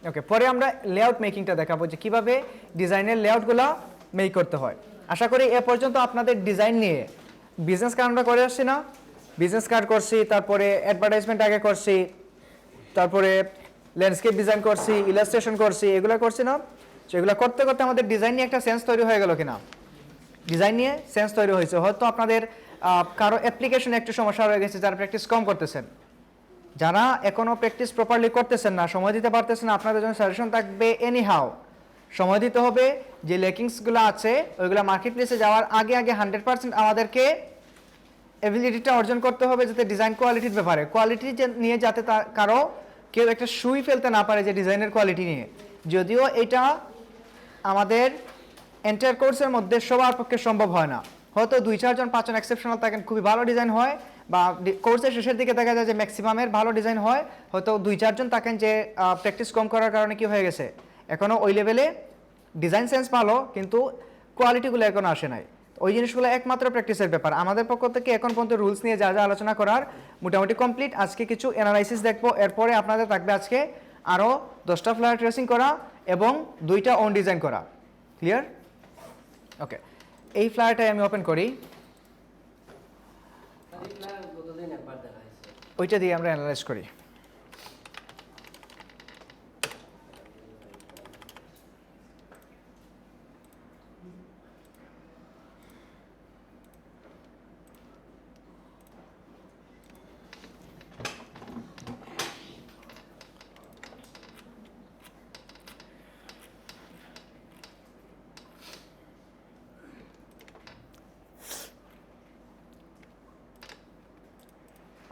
ওকে, পরে আমরা লেআউট মেকিংটা দেখাবো যে কীভাবে ডিজাইনের লেআউটগুলো মেক করতে হয়। আশা করি এ পর্যন্ত আপনাদের ডিজাইন নিয়ে বিজনেস কার্ড আমরা করে আসছি না, বিজনেস কার্ড করছি, তারপরে অ্যাডভার্টাইজমেন্ট আগে করছি, তারপরে ল্যান্ডস্কেপ ডিজাইন করছি, ইলাস্ট্রেশন করছি, এগুলো করছি না? তো এগুলো করতে করতে আমাদের ডিজাইন নিয়ে একটা সেন্স তৈরি হয়ে গেল কিনা? ডিজাইন নিয়ে সেন্স তৈরি হয়েছে। হয়তো আপনাদের কারো অ্যাপ্লিকেশনে একটু সমস্যা রয়ে গেছে, যারা প্র্যাকটিস কম করতেছেন, যারা এখনও প্র্যাকটিস প্রপারলি করতেছেন না, সময় দিতে পারতেছেন না, আপনাদের জন্য সাজেশন থাকবে এনি হাউ সময় দিতে হবে। যে লেকিংসগুলো আছে ওইগুলো মার্কেট প্লেসে যাওয়ার আগে আগে 100% আমাদেরকে এবিলিটিটা অর্জন করতে হবে, যাতে ডিজাইন কোয়ালিটির ব্যাপারে কোয়ালিটি নিয়ে যাতে কারো কেউ একটা সুই ফেলতে না পারে যে ডিজাইনের কোয়ালিটি নিয়ে। যদিও এটা আমাদের এন্টায়ার কোর্সের মধ্যে সবার পক্ষে সম্ভব হয় না, হয়তো 2-4 জন 5 জন এক্সেপশনাল থাকেন, খুবই ভালো ডিজাইন হয়, বা কোর্সের শেষের দিকে দেখা যায় যে ম্যাক্সিমামের ভালো ডিজাইন হয়, হয়তো 2-4 জন থাকেন যে প্র্যাকটিস কম করার কারণে কি হয়ে গেছে, এখনও ওই লেভেলে ডিজাইন সেন্স ভালো কিন্তু কোয়ালিটিগুলো এখনও আসে নাই। ওই জিনিসগুলো একমাত্র প্র্যাকটিসের ব্যাপার। আমাদের পক্ষ থেকে এখন পর্যন্ত রুলস নিয়ে যা যা আলোচনা করার মোটামুটি কমপ্লিট। আজকে কিছু অ্যানালাইসিস দেখবো, এরপরে আপনাদের থাকবে আজকে আরও 10টা ফ্লায়ার ট্রেসিং করা এবং 2টা অন ডিজাইন করা। ক্লিয়ার? ওকে, এই ফ্লায়ারটাই আমি ওপেন করি, ওইটা দিয়ে আমরা অ্যানালাইজ করি।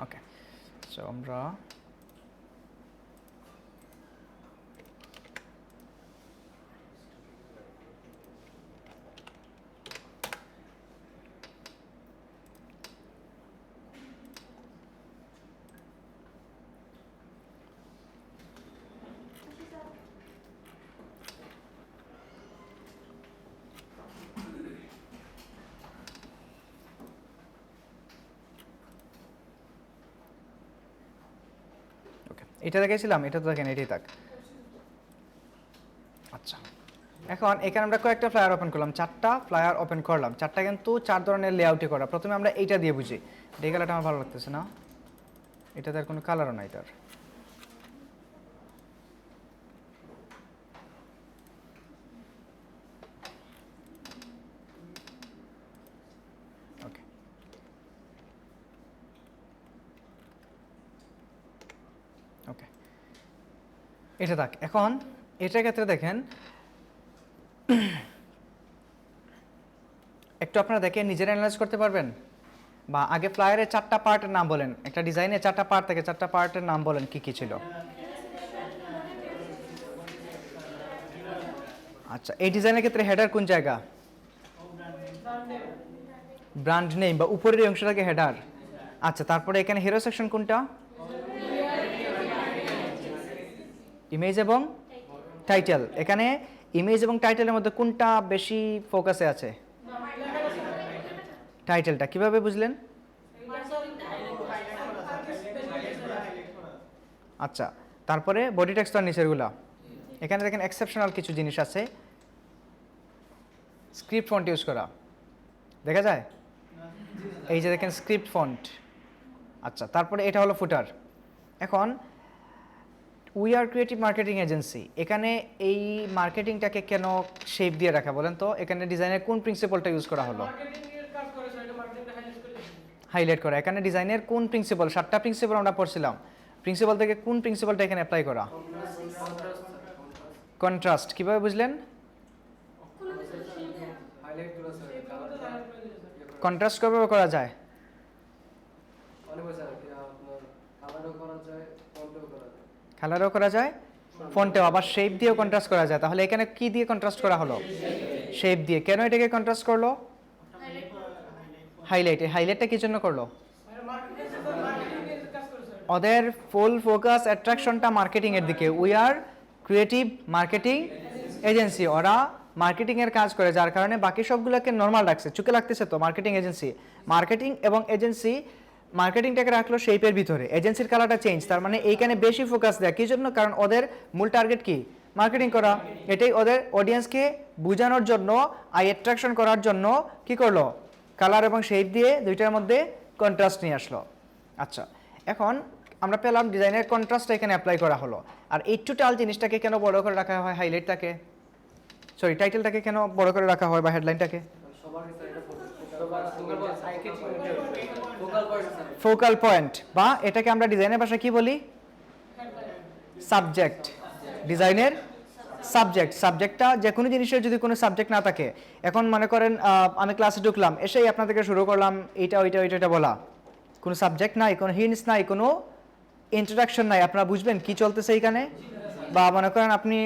ওকে, সো আমরা এটা দেখেছিলাম, এটা তো দেখেন এটাই থাক। আচ্ছা, এখন এখানে আমরা কয়েকটা ফ্লায়ার ওপেন করলাম, 4টা ফ্লায়ার ওপেন করলাম, 4টা কিন্তু 4 ধরনের লেআউটে করা। প্রথমে আমরা এইটা দিয়ে বুঝি, এই কালারটা আমার ভালো লাগতেছে না, এটা তার কোনো কালারও নাই তার। ওকে, ওকে, এটা থাক। এখন এটার ক্ষেত্রে দেখেন একটু আপনারা দেখে নিজেরা অ্যানালাইজ করতে পারবেন, বা আগে ফ্লায়ারের 4টা পার্টের নাম বলেন, একটা ডিজাইনে 4টা পার্ট থাকে, 4টা পার্টের নাম বলেন কি কি ছিল। আচ্ছা, এই ডিজাইনের ক্ষেত্রে হেডার কোন জায়গা? ব্র্যান্ড নেম বা উপরের অংশটাকে হেডার। আচ্ছা, তারপরে এখানে হিরো সেকশন কোনটা? ইমেজ এবং টাইটেল। এখানে ইমেজ এবং টাইটেলের মধ্যে কোনটা বেশি ফোকাসে আছে? টাইটেলটা। কিভাবে বুঝলেন? আচ্ছা, তারপরে বডি টেক্সট আর নিচেরগুলা। এখানে দেখেন এক্সেপশনাল কিছু জিনিস আছে, স্ক্রিপ্ট ফন্ট ইউজ করা দেখা যায়, এই যে দেখেন স্ক্রিপ্ট ফন্ট। আচ্ছা, তারপরে এটা হলো ফুটার। এখন we are creative marketing agency, এখানে এই মার্কেটিংটাকে কেন শেপ দিয়ে রাখা বলেন তো? এখানে ডিজাইনের কোন প্রিন্সিপালটা ইউজ করা হলো? হাইলাইট করা। এখানে ডিজাইনের কোন প্রিন্সিপাল? 7টা প্রিন্সিপাল আমরা পড়ছিলাম, প্রিন্সিপাল থেকে কোন প্রিন্সিপালটা এখানে অ্যাপ্লাই করা? কন্ট্রাস্ট। কিভাবে বুঝলেন? কন্ট্রাস্ট কিভাবে করা যায়? কালারও করা যায়, ফন্টেও, আবার শেপ দিয়েও কন্ট্রাস্ট করা যায়। তাহলে এখানে কি দিয়ে কন্ট্রাস্ট করা হলো? শেপ দিয়ে। কেন এটাকে কন্ট্রাস্ট করলো? হাইলাইট। এই হাইলাইটটা কি জন্য করলো? ওদের ফুল ফোকাস অ্যাট্রাকশনটা মার্কেটিং এর দিকে। We are creative marketing agency, ওরা মার্কেটিং এর কাজ করে, যার কারণে বাকি সবগুলোকে নর্মাল রাখছে, চোখে লাগতেছে তো মার্কেটিং এজেন্সি। মার্কেটিং এবং এজেন্সি মার্কেটিংটাকে রাখলো শেপের ভিতরে, এজেন্সির কালারটা চেঞ্জ, তার মানে এইখানে বেশি ফোকাস দেয় কি জন্য, কারণ ওদের মূল টার্গেট কি মার্কেটিং করা, এটাই ওদের অডিয়েন্সকে বোঝানোর জন্য আই অ্যাট্রাকশন করার জন্য কি করলো কালার এবং শেপ দিয়ে দুইটার মধ্যে কন্ট্রাস্ট নিয়ে আসলো। আচ্ছা, এখন আমরা পেলাম ডিজাইনের কন্ট্রাস্টটা এখানে অ্যাপ্লাই করা হলো। আর এই টোটাল জিনিসটাকে কেন বড় করে রাখা হয়, হাইলাইটটাকে সরি টাইটেলটাকে কেন বড় করে রাখা হয় বা হেডলাইনটাকে, ফোকাল পয়েন্ট, বা এটাকে আমরা ডিজাইনের ভাষায় কি বলি, সাবজেক্ট। ডিজাইনের সাবজেক্ট, সাবজেক্টটা যে কোনো জিনিসের যদি কোনো সাবজেক্ট না থাকে, এখন মনে করেন আমি ক্লাসে ঢুকলাম, এসেই আপনাদেরকে শুরু করলাম এইটা ওইটা ওইটা এটা বলা, কোনো সাবজেক্ট নাই, কোনো হিন্টস নাই, কোনো ইন্ট্রোডাকশন নাই, আপনারা বুঝবেন কি চলতেছে এইখানে। বা মনে করেন আপনি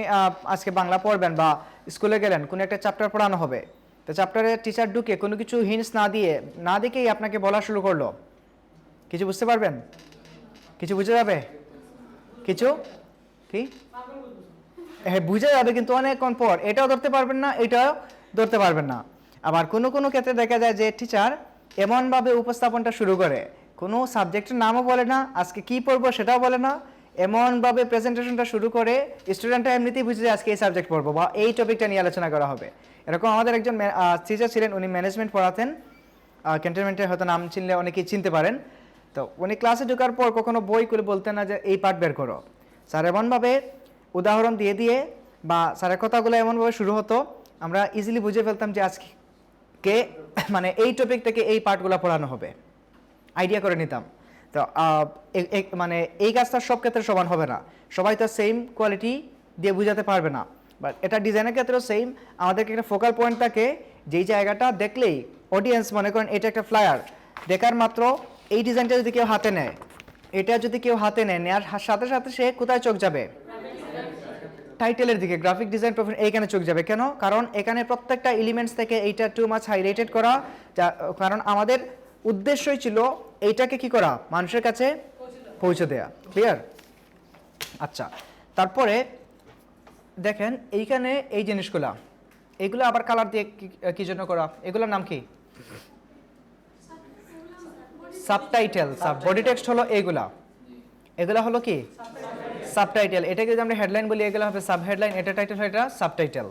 আজকে বাংলা পড়বেন বা স্কুলে গেলেন, কোনো একটা চ্যাপ্টার পড়ানো হবে, তো চ্যাপ্টারে টিচার ঢুকে কোনো কিছু হিন্টস না দিকেই আপনাকে বলা শুরু করলো, কিছু বুঝতে পারবেন, কিছু বুঝে যাবে, কিছু কি হ্যাঁ বুঝে যাবে, কিন্তু অনেকক্ষণ পর এটাও ধরতে পারবেন না, এটাও ধরতে পারবেন না। আবার কোনো কোনো ক্ষেত্রে দেখা যায় যে টিচার এমনভাবে উপস্থাপনটা শুরু করে, কোনো সাবজেক্টের নামও বলে না, আজকে কি পড়বো সেটাও বলে না, এমনভাবে প্রেজেন্টেশনটা শুরু করে স্টুডেন্টরা এমনিতেই বুঝে যায় আজকে এই সাবজেক্ট পড়বো বা এই টপিকটা নিয়ে আলোচনা করা হবে। এরকম আমাদের একজন টিচার ছিলেন, উনি ম্যানেজমেন্ট পড়াতেন, ক্যান্টনমেন্টের হয়তো নাম চিনলে অনেকেই চিনতে পারেন। তো উনি ক্লাসে ঢোকার পর কখনো বই করে বলতেন না যে এই পার্ট বের করো, স্যার এমনভাবে উদাহরণ দিয়ে দিয়ে বা স্যারের কথাগুলো এমনভাবে শুরু হতো, আমরা ইজিলি বুঝে ফেলতাম যে আজকে মানে এই টপিক থেকে এই পার্টগুলো পড়ানো হবে, আইডিয়া করে নিতাম। তো মানে এই কাজটা সব ক্ষেত্রে সমান হবে না, সবাই তো সেম কোয়ালিটি দিয়ে বুঝাতে পারবে না, বাট এটা ডিজাইনের ক্ষেত্রেও সেম, আমাদেরকে একটা ফোকাল পয়েন্ট থাকে, যেই জায়গাটা দেখলেই অডিয়েন্স মনে করেন এটা একটা ফ্লায়ার, দেখার মাত্র এই ডিজাইনটা যদি কেউ হাতে নেয়, এটা যদি কেউ হাতে নেয়, নেওয়ার সাথে সাথে সে কোথায় চোখ যাবে, টাইটেলের দিকে, গ্রাফিক ডিজাইন প্রফেশন এইখানে চোখ যাবে। কেন? কারণ এখানে প্রত্যেকটা এলিমেন্টস থেকে এইটা টু মাচ হাইলাইটেড করা, কারণ আমাদের উদ্দেশ্যই ছিল এইটাকে কি করা, মানুষের কাছে পৌঁছে দেয়া। ক্লিয়ার? আচ্ছা, তারপরে দেখেন এইখানে এই জিনিসগুলা, এগুলো আবার কালার দিয়ে কি জন্য করা, এগুলোর নাম কি, সাবটাইটেল। বডি টেক্সট হলো এইগুলা, এগুলা হলো কি সাবটাইটেল। এটাকে যদি আমরা হেডলাইন বলি, এগুলো হবে সাব হেডলাইন, এটা টাইটেল হয়, এটা সাবটাইটেল।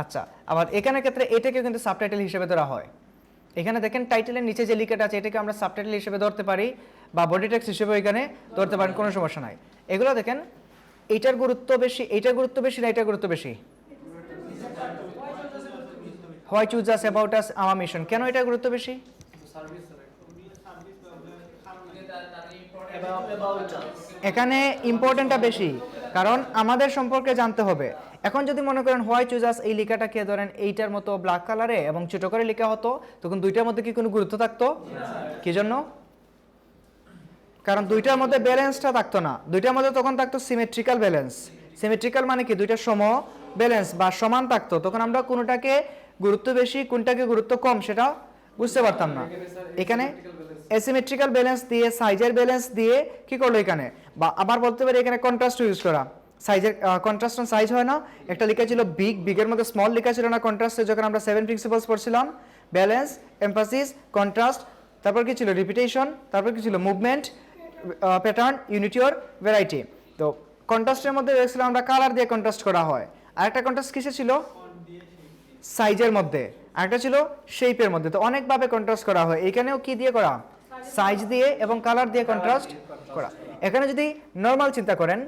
আচ্ছা, আবার এখানে ক্ষেত্রে এটাকে কিন্তু সাবটাইটেল হিসেবে ধরা হয়। এখানে দেখেন টাইটেলের নিচে যে লিখাটা আছে, এটাকে আমরা সাবটাইটেল হিসেবে ধরতে পারি বা বডি টেক্সট হিসেবে এখানে ধরতে পারেন, কোনো সমস্যা নাই। এগুলো দেখেন এইটার গুরুত্ব বেশি, এইটার গুরুত্ব বেশি না এইটার গুরুত্ব বেশি, why choose us, about us, our mission, কেন এটার গুরুত্ব বেশি, এখানে ইম্পর্টেন্টটা বেশি, কারণ আমাদের সম্পর্কে জানতে হবে। এখন যদি মনে করেন হোয়াই চুজ আস এই লেখাটাকে ধরেন এইটার মতো ব্ল্যাক কালারে এবং ছোট করে লেখা হতো, তখন দুইটার মধ্যে কি কোনো গুরুত্ব থাকতো, কি জন্য, কারণ দুইটার মধ্যে ব্যালেন্সটা থাকতো না, দুইটার মধ্যে তখন থাকতো সিমেট্রিক্যাল ব্যালেন্স। সিমেট্রিক্যাল মানে কি, দুইটা সম ব্যালেন্স বা সমান থাকতো, তখন আমরা কোনটাকে গুরুত্ব বেশি কোনটাকে গুরুত্ব কম সেটা বুঝতে পারতাম না। এখানে অ্যাসিমেট্রিক্যাল ব্যালেন্স দিয়ে, সাইজের ব্যালেন্স দিয়ে কি করলো এখানে, বা আবার বলতে পারি এখানে কন্ট্রাস্ট ইউজ করা, সাইজের কন্ট্রাস্ট অন সাইজ হয় না, একটা লেখা ছিল বিগ, বিগের মধ্যে স্মল লেখা ছিল না কন্ট্রাস্টে, যখন আমরা 7 প্রিন্সিপালস পড়ছিলাম, ব্যালেন্স, এমফাসিস, কন্ট্রাস্ট, তারপর কি ছিল রিপিটেশন, তারপর কি ছিল movement, pattern, unity or variety. তো কন্ট্রাস্টের মধ্যে দেখছিলাম আমরা কালার দিয়ে কন্ট্রাস্ট করা হয়, আরেকটা কন্ট্রাস্ট কিসে ছিল, সাইজের মধ্যে, আরেকটা ছিল শেপের মধ্যে। তো অনেকভাবে কন্ট্রাস্ট করা হয়, এখানেও কি দিয়ে করা, সাইজ দিয়ে এবং কালার দিয়ে কন্ট্রাস্ট করা। এখানে যদি নর্মাল চিন্তা করেন,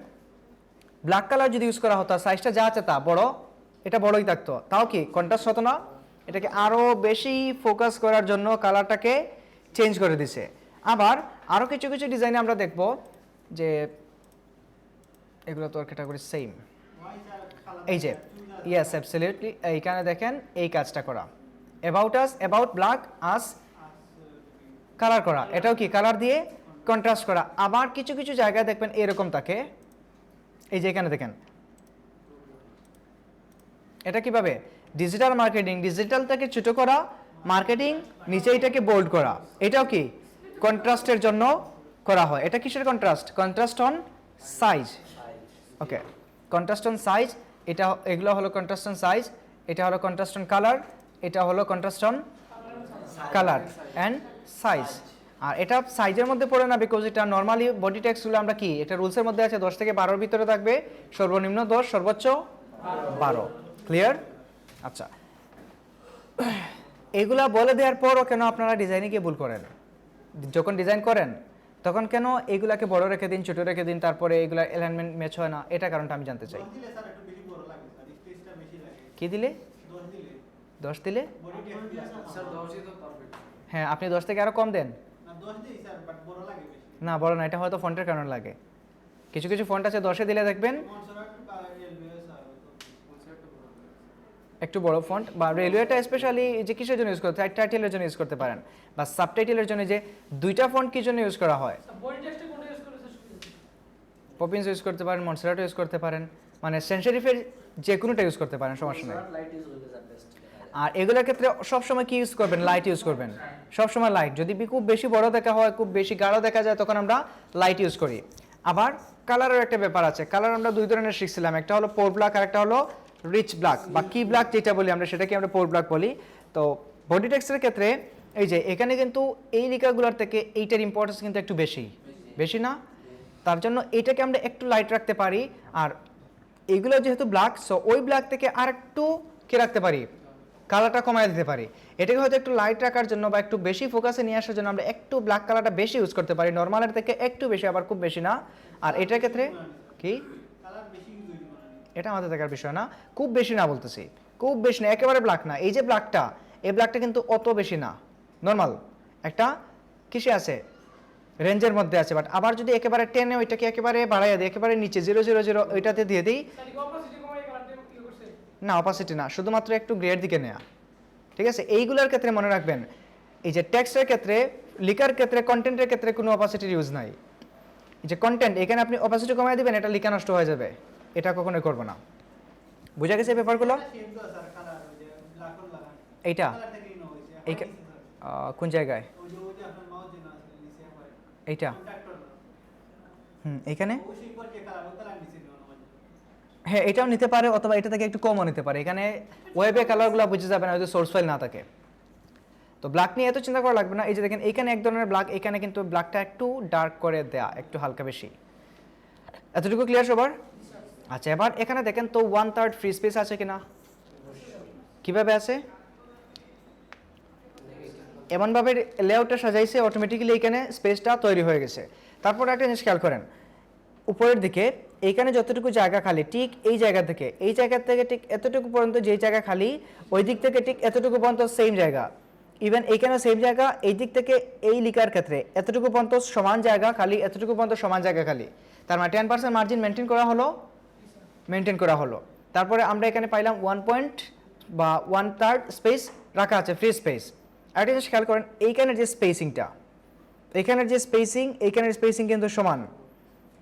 ব্ল্যাক কালার যদি ইউজ করা হতো, সাইজটা যা আছে তা বড়, এটা বড়ই থাকতো, তাও কি কন্ট্রাস্ট হতো না, এটাকে আরো বেশি ফোকাস করার জন্য কালারটাকে চেঞ্জ করে দিছে। আবার আরো কিছু কিছু ডিজাইনে আমরা দেখব যে এগুলো তো ক্যাটাগরি সেম, এই যে ইয়েস অ্যাবসলিউটলি, এইখানে দেখেন এই কাজটা করা, about us, about black us, colour করা, এটাও কি কালার দিয়ে কন্ট্রাস্ট করা। আবার কিছু কিছু জায়গায় দেখবেন এরকম থাকে, এই যে এখানে দেখেন, এটা কিভাবে ডিজিটাল মার্কেটিং, ডিজিটালটাকে ছোট করা, মার্কেটিং নিচে এটাকে বোল্ড করা, এটাও কি কন্ট্রাস্টের জন্য করা হয়। এটা কিসের contrast, contrast on size, okay, contrast on size, এটা এগুলো হলো কন্ট্রাস্ট অন সাইজ, এটা হলো কন্ট্রাস্ট অন কালার, এটা হলো contrast on colour and size. আর এটা সাইজের মধ্যে পড়ে না, বিকজ এটা নর্মালি বডি টেক্সটগুলো আমরা কি এটা রুলসের মধ্যে আছে 10 থেকে 12 ভিতরে থাকবে, সর্বনিম্ন 10 সর্বোচ্চ 12। ক্লিয়ার? আচ্ছা, এগুলা বলে দেওয়ার পরও কেন আপনারা ডিজাইনে গিয়ে ভুল করেন? যখন ডিজাইন করেন তখন কেন এগুলাকে বড় রেখে দিন, ছোট রেখে দিন, তারপরে এগুলা অ্যালাইনমেন্ট ম্যাচ হয় না? এটা কারণটা আমি জানতে চাই। কি দিলে? 10 দিলে? হ্যাঁ, আপনি 10 থেকে আরো কম দেন না, বড় না, এটা হয়তো ফন্টের কারণে লাগে। কিছু কিছু ফন্ট আছে 10-এ দিলে দেখবেন একটু বড় ফন্ট, বা রেলওয়েটা স্পেশালি যে কিসের জন্য ইউজ করতে হয়, টাইটেলের জন্য ইউজ করতে পারেন, বা সাবটাইটেলের জন্য যে দুইটা ফন্ট কি জন্য ইউজ করা হয়, পপিন্স ইউজ করতে পারেন, মনসেরাটো ইউজ করতে পারেন, মানে সেন্ট সেরিফের যে কোনোটা ইউজ করতে পারেন, সমস্যা নেই। আর এগুলোর ক্ষেত্রে সবসময় কি ইউজ করবেন? লাইট ইউজ করবেন, সবসময় লাইট। যদি খুব বেশি বড় দেখা হয়, খুব বেশি গাঢ় দেখা যায়, তখন আমরা লাইট ইউজ করি। আবার কালারের একটা ব্যাপার আছে, কালার আমরা দুই ধরনের শিখছিলাম, একটা হলো পোর ব্ল্যাক আর একটা হলো রিচ ব্ল্যাক বা কি ব্ল্যাক যেটা বলি আমরা, সেটাকে আমরা পোর ব্ল্যাক বলি। তো বডি টেক্সটের ক্ষেত্রে এই যে এখানে কিন্তু এই লিকাগুলোর থেকে এইটার ইম্পর্টেন্স কিন্তু একটু বেশি, বেশি না? তার জন্য এইটাকে আমরা একটু লাইট রাখতে পারি। আর এগুলো যেহেতু ব্ল্যাক, সো ওই ব্ল্যাক থেকে আর একটু কি রাখতে পারি, কালারটা কমায় দিতে পারি। এটাকে হয়তো একটু লাইট রাখার জন্য বা একটু বেশি ফোকাসে নিয়ে আসার জন্য আমরা একটু ব্ল্যাক কালারটা বেশি ইউজ করতে পারি, নর্মালের থেকে একটু বেশি, আবার খুব বেশি না। আর এটার ক্ষেত্রে কি এটা আমাদের দেখার বিষয় না, খুব বেশি না বলতেছি, খুব বেশি না, একেবারে ব্ল্যাক না। এই যে ব্ল্যাকটা, এই ব্ল্যাকটা কিন্তু অত বেশি না, নর্মাল একটা কিসে আছে, রেঞ্জের মধ্যে আছে। বাট আবার যদি একেবারে টেনে ওইটাকে একেবারে বাড়াইয়া দিই, একেবারে নিচে 000 ওইটাতে দিয়ে দিই, না অপাসিটি না, শুধুমাত্র একটু গ্রের দিকে নেয়া, ঠিক আছে? এইগুলোর ক্ষেত্রে মনে রাখবেন, এই যে টেক্সটের ক্ষেত্রে, লিখার ক্ষেত্রে, কন্টেন্টের ক্ষেত্রে কোনো অপাসিটির ইউজ নাই। এই যে কন্টেন্ট, এখানে আপনি অপাসিটি কমাই দিবেন, এটা লিখা নষ্ট হয়ে যাবে, এটা কখনোই করবো না। বুঝা গেছে ব্যাপারগুলো? এইটা কোন জায়গায়? এইটা এখানে, হ্যাঁ এটাও নিতে পারে, অথবা এটা থেকে একটু কমও নিতে পারে। এখানে ওয়েবে কালারগুলো বুঝে যাবে না যদি সোর্স ফাইল না থাকে। তো ব্ল্যাক নিয়ে এত চিন্তা করা লাগবে না। এই যে দেখেন এইখানে এক ধরনের ব্ল্যাক, এখানে কিন্তু ব্ল্যাকটা একটু ডার্ক করে দেয়া, একটু হালকা বেশি। এতটুকু ক্লিয়ার সবার? আচ্ছা, এবার এখানে দেখেন তো 1/3 ফ্রি স্পেস আছে কিনা, কিভাবে আছে? এমনভাবে লেআউটটা সাজাইছে, অটোমেটিক্যালি এখানে স্পেসটা তৈরি হয়ে গেছে। তারপর একটা জিনিস খেয়াল করেন, উপরের দিকে এইখানে যতটুকু জায়গা খালি, ঠিক এই জায়গা থেকে ঠিক এতটুকু পর্যন্ত যেই জায়গা খালি, ওই দিক থেকে ঠিক এতটুকু পর্যন্ত সেম জায়গা, ইভেন এইখানে সেম জায়গা, এই দিক থেকে এই লিকার ক্ষেত্রে এতটুকু পর্যন্ত সমান জায়গা খালি, এতটুকু পর্যন্ত সমান জায়গা খালি। তার মানে 10% মার্জিন মেনটেন করা হলো। তারপরে আমরা এখানে পাইলাম 1/3 স্পেস রাখা আছে, ফ্রি স্পেস। আরেকটা জিনিস খেয়াল করেন, এইখানের যে স্পেসিংটা, এইখানের স্পেসিং কিন্তু সমান।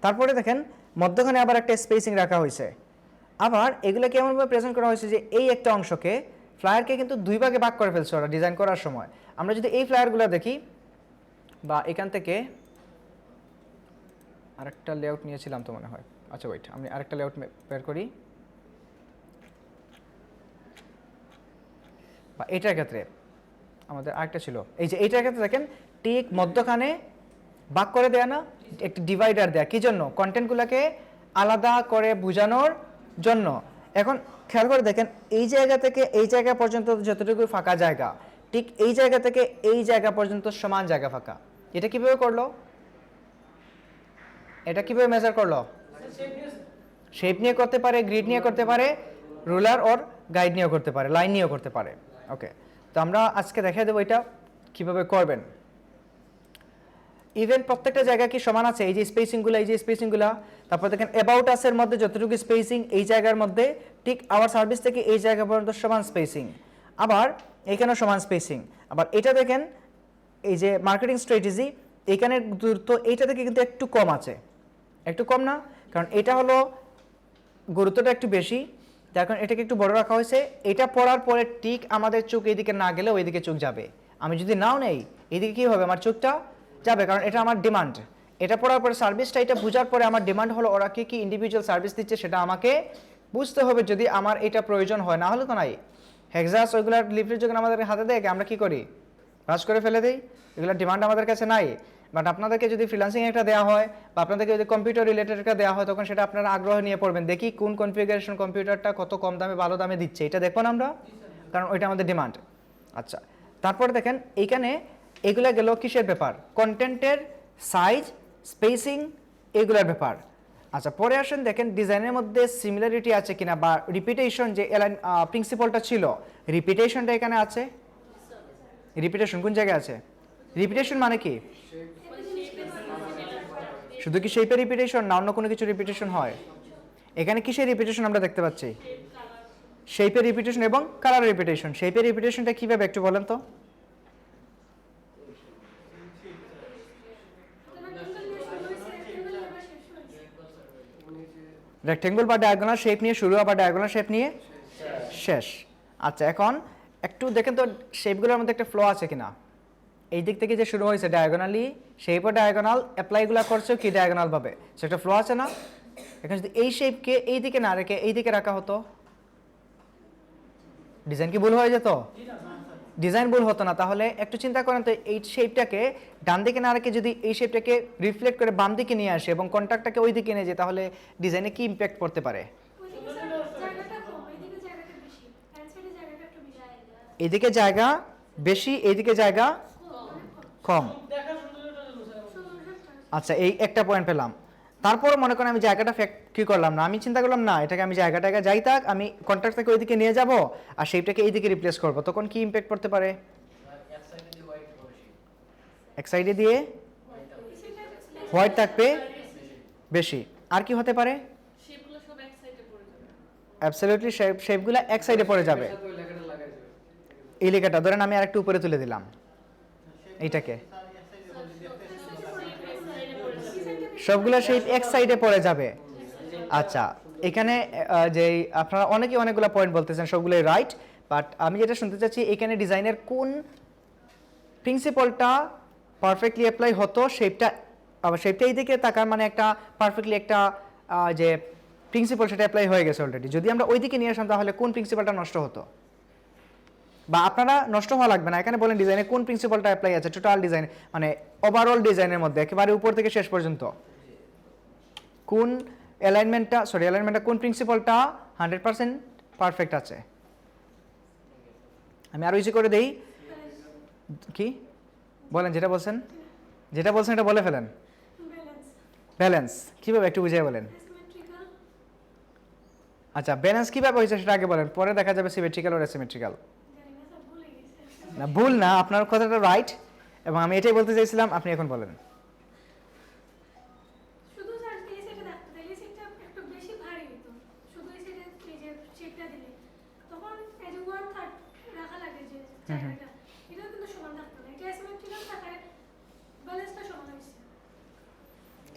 তারপরে দেখেন মধ্যখানে আবার একটা স্পেসিং রাখা হয়েছে। আবার এগুলো কেমনভাবে প্রেজেন্ট করা হয়েছে যে এই একটা অংশকে, ফ্লায়ারকে কিন্তু দুই ভাগে ভাগ করে ফেলছে ওরা ডিজাইন করার সময়। আমরা যদি এই ফ্লায়ারগুলো দেখি, বা এখান থেকে আরেকটা লেআউট নিয়েছিলাম তো মনে হয়, আচ্ছা ওয়েট, আমি আরেকটা লেআউট বের করি। বা এটার ক্ষেত্রে আমাদের আরেকটা ছিল, এই যে এইটার ক্ষেত্রে দেখেন ঠিক মধ্যখানে ভাগ করে দেয়া না, একটি ডিভাইডার দেয়া, কি জন্য? কন্টেন্টগুলোকে আলাদা করে বোঝানোর জন্য। এখন খেয়াল করে দেখেন, এই জায়গা থেকে এই জায়গা পর্যন্ত যতটুকু ফাঁকা জায়গা, ঠিক এই জায়গা থেকে এই জায়গা পর্যন্ত সমান জায়গা ফাঁকা। এটা কিভাবে করলো? এটা কিভাবে মেজার করলো? শেপ নিয়ে করতে পারে, গ্রিড নিয়ে করতে পারে, রুলার ওর গাইড নিয়েও করতে পারে, লাইন নিয়েও করতে পারে। ওকে, তো আমরা আজকে দেখাই দেবো এটা কিভাবে করবেন। ইভেন প্রত্যেকটা জায়গা কি সমান আছে? এই যে স্পেসিংগুলো, তারপর দেখেন অ্যাবাউট আসের মধ্যে যতটুকু স্পেসিং এই জায়গার মধ্যে, ঠিক আওয়ার সার্ভিস থেকে এই জায়গা পর্যন্ত সমান স্পেসিং। আবার এখানেও সমান স্পেসিং। আবার এটা দেখেন, এই যে মার্কেটিং স্ট্র্যাটেজি, এখানের দূরত্ব এইটা থেকে কিন্তু একটু কম আছে, একটু কম না? কারণ এটা হলো গুরুত্বটা একটু বেশি, তার কারণ এটাকে একটু বড় রাখা হয়েছে। এটা পড়ার পরে ঠিক আমাদের চোখ এইদিকে না গেলে ওইদিকে চোখ যাবে। আমি যদি নাও নেই, এইদিকে কী হবে? আমার চোখটা যাবে, কারণ এটা আমার ডিমান্ড। এটা পড়ার পরে সার্ভিসটা, এটা বোঝার পরে আমার ডিমান্ড হলো ওরা কি ইন্ডিভিজুয়াল সার্ভিস দিচ্ছে সেটা আমাকে বুঝতে হবে, যদি আমার এটা প্রয়োজন হয়, না হলে তো নাই। হেক্সাস ওইগুলার লিফলেট যখন আমাদের হাতে দেয়, আমরা কি করি? ভাঁজ করে ফেলে দিই, এগুলো ডিমান্ড আমাদের কাছে নাই। বাট আপনাদেরকে যদি ফ্রিল্যান্সিং একটা দেওয়া হয় বা আপনাদেরকে যদি কম্পিউটার রিলেটেড একটা দেওয়া হয়, তখন সেটা আপনারা আগ্রহ নিয়ে পড়বেন, দেখি কোন কনফিগারেশন কম্পিউটারটা কত কম দামে ভালো দামে দিচ্ছে, এটা দেখুন আমরা, কারণ ওইটা আমাদের ডিমান্ড। আচ্ছা, তারপরে দেখেন এইখানে এগুলা গেল কিসের ব্যাপার, কন্টেন্টের সাইজ, স্পেসিং, এগুলোর ব্যাপার। আচ্ছা, পরে আসেন দেখেন ডিজাইনের মধ্যে সিমিলারিটি আছে কিনা বা রিপিটেশন, যে প্রিন্সিপালটা ছিল, রিপিটেশনটা এখানে আছে। রিপিটেশন কোন জায়গায় আছে? রিপিটেশন মানে কি? শুধু কি শেপের রিপিটেশন না অন্য কোনো কিছু রিপিটেশন হয়? এখানে কিসের রিপিটেশন আমরা দেখতে পাচ্ছি? শেপের রিপিটেশন এবং কালার রিপিটেশন। শেপের রিপিটেশনটা কিভাবে একটু বলেন তো? রেক্টেঙ্গল বা ডায়াগোনাল শেপ নিয়ে শুরু আবার ডায়াগোনাল শেপ নিয়ে শেষ। আচ্ছা, এখন একটু দেখেন তো শেপগুলোর মধ্যে একটা ফ্লো আছে কিনা। এই দিক থেকে যে শুরু হয়েছে ডায়াগোনালি, শেপও ডায়াগোনাল, অ্যাপ্লাইগুলো করছে কি ডায়াগোনাল ভাবে, সেটা ফ্লো আছে না? এখন যদি এই শেপকে এই দিকে না রেখে এই দিকে রাখা হতো, ডিজাইন কি ভুল হয়ে যেত? ডিজাইন ভুল হতো না। তাহলে একটু চিন্তা করেন তো, এই শেপটাকে ডান দিকে না রেখে যদি এই শেপটাকে রিফ্লেক্ট করে বাম দিকে নিয়ে আসে এবং কন্ট্যাক্টটাকে ওই দিকে নিয়ে যায়, তাহলে ডিজাইনে কি ইম্প্যাক্ট পড়তে পারে? এদিকে জায়গা বেশি, এইদিকে জায়গা কম। আচ্ছা, এই একটা পয়েন্ট পেলাম। তারপর মনে করেন আমি জায়গাটা কি করলাম না, আমি চিন্তা করলাম না এটাকে আমি জায়গাটাকে যাই থাক, আমি কন্ট্রাক্টটাকে ওইদিকে নিয়ে যাব আর শেপটাকে এইদিকে রিপ্লেস করব, তখন কি ইম্প্যাক্ট পড়তে পারে? এক সাইডে দিয়ে হোয়াইট থাকবে বেশি। আর কি হতে পারে? অ্যাবসলিউটলি শেপগুলো এক সাইডে পড়ে যাবে। এই লেখাটা ধরেন আমি আরেকটু উপরে তুলে দিলাম এইটাকে, সবগুলো শেপ এক সাইডে পড়ে যাবে। আচ্ছা, এখানে যে আপনারা অনেকগুলো পয়েন্ট বলতেছেন, সবগুলোই রাইট, বাট আমি যেটা শুনতে চাচ্ছি এখানে ডিজাইনের কোন প্রিন্সিপালটা পারফেক্টলি অ্যাপ্লাই হতো, শেপটা এই দিকে তাকার মানে একটা পারফেক্টলি একটা যে প্রিন্সিপাল সেটা অ্যাপ্লাই হয়ে গেছে অলরেডি। যদি আমরা ওই দিকে নিয়ে আসতাম তাহলে কোন প্রিন্সিপালটা নষ্ট হতো? বা আপনারা নষ্ট হওয়া লাগবে না, এখানে বলেন ডিজাইনে কোন প্রিন্সিপালটা অ্যাপ্লাই আছে টোটাল ডিজাইন, মানে ওভারঅল ডিজাইনের মধ্যে একেবারে উপর থেকে শেষ পর্যন্ত কোন অ্যালাইনমেন্টটা কোন প্রিন্সিপালটা 100% পারফেক্ট আছে। আমি আরো ইজি করে দেই, কি বলেন, যেটা বলছেন এটা বলে ফেলেন। ব্যালেন্স কিভাবে একটু বুঝিয়ে বলেন। আচ্ছা, ব্যালেন্স কিভাবে হয়েছে সেটা আগে বলেন, পরে দেখা যাবে সিমেট্রিক্যাল আর অ্যাসিমেট্রিক্যাল। না, ভুল না, আপনার কথাটা রাইট এবং আমি এটাই বলতে চাইছিলাম, আপনি এখন বলেন।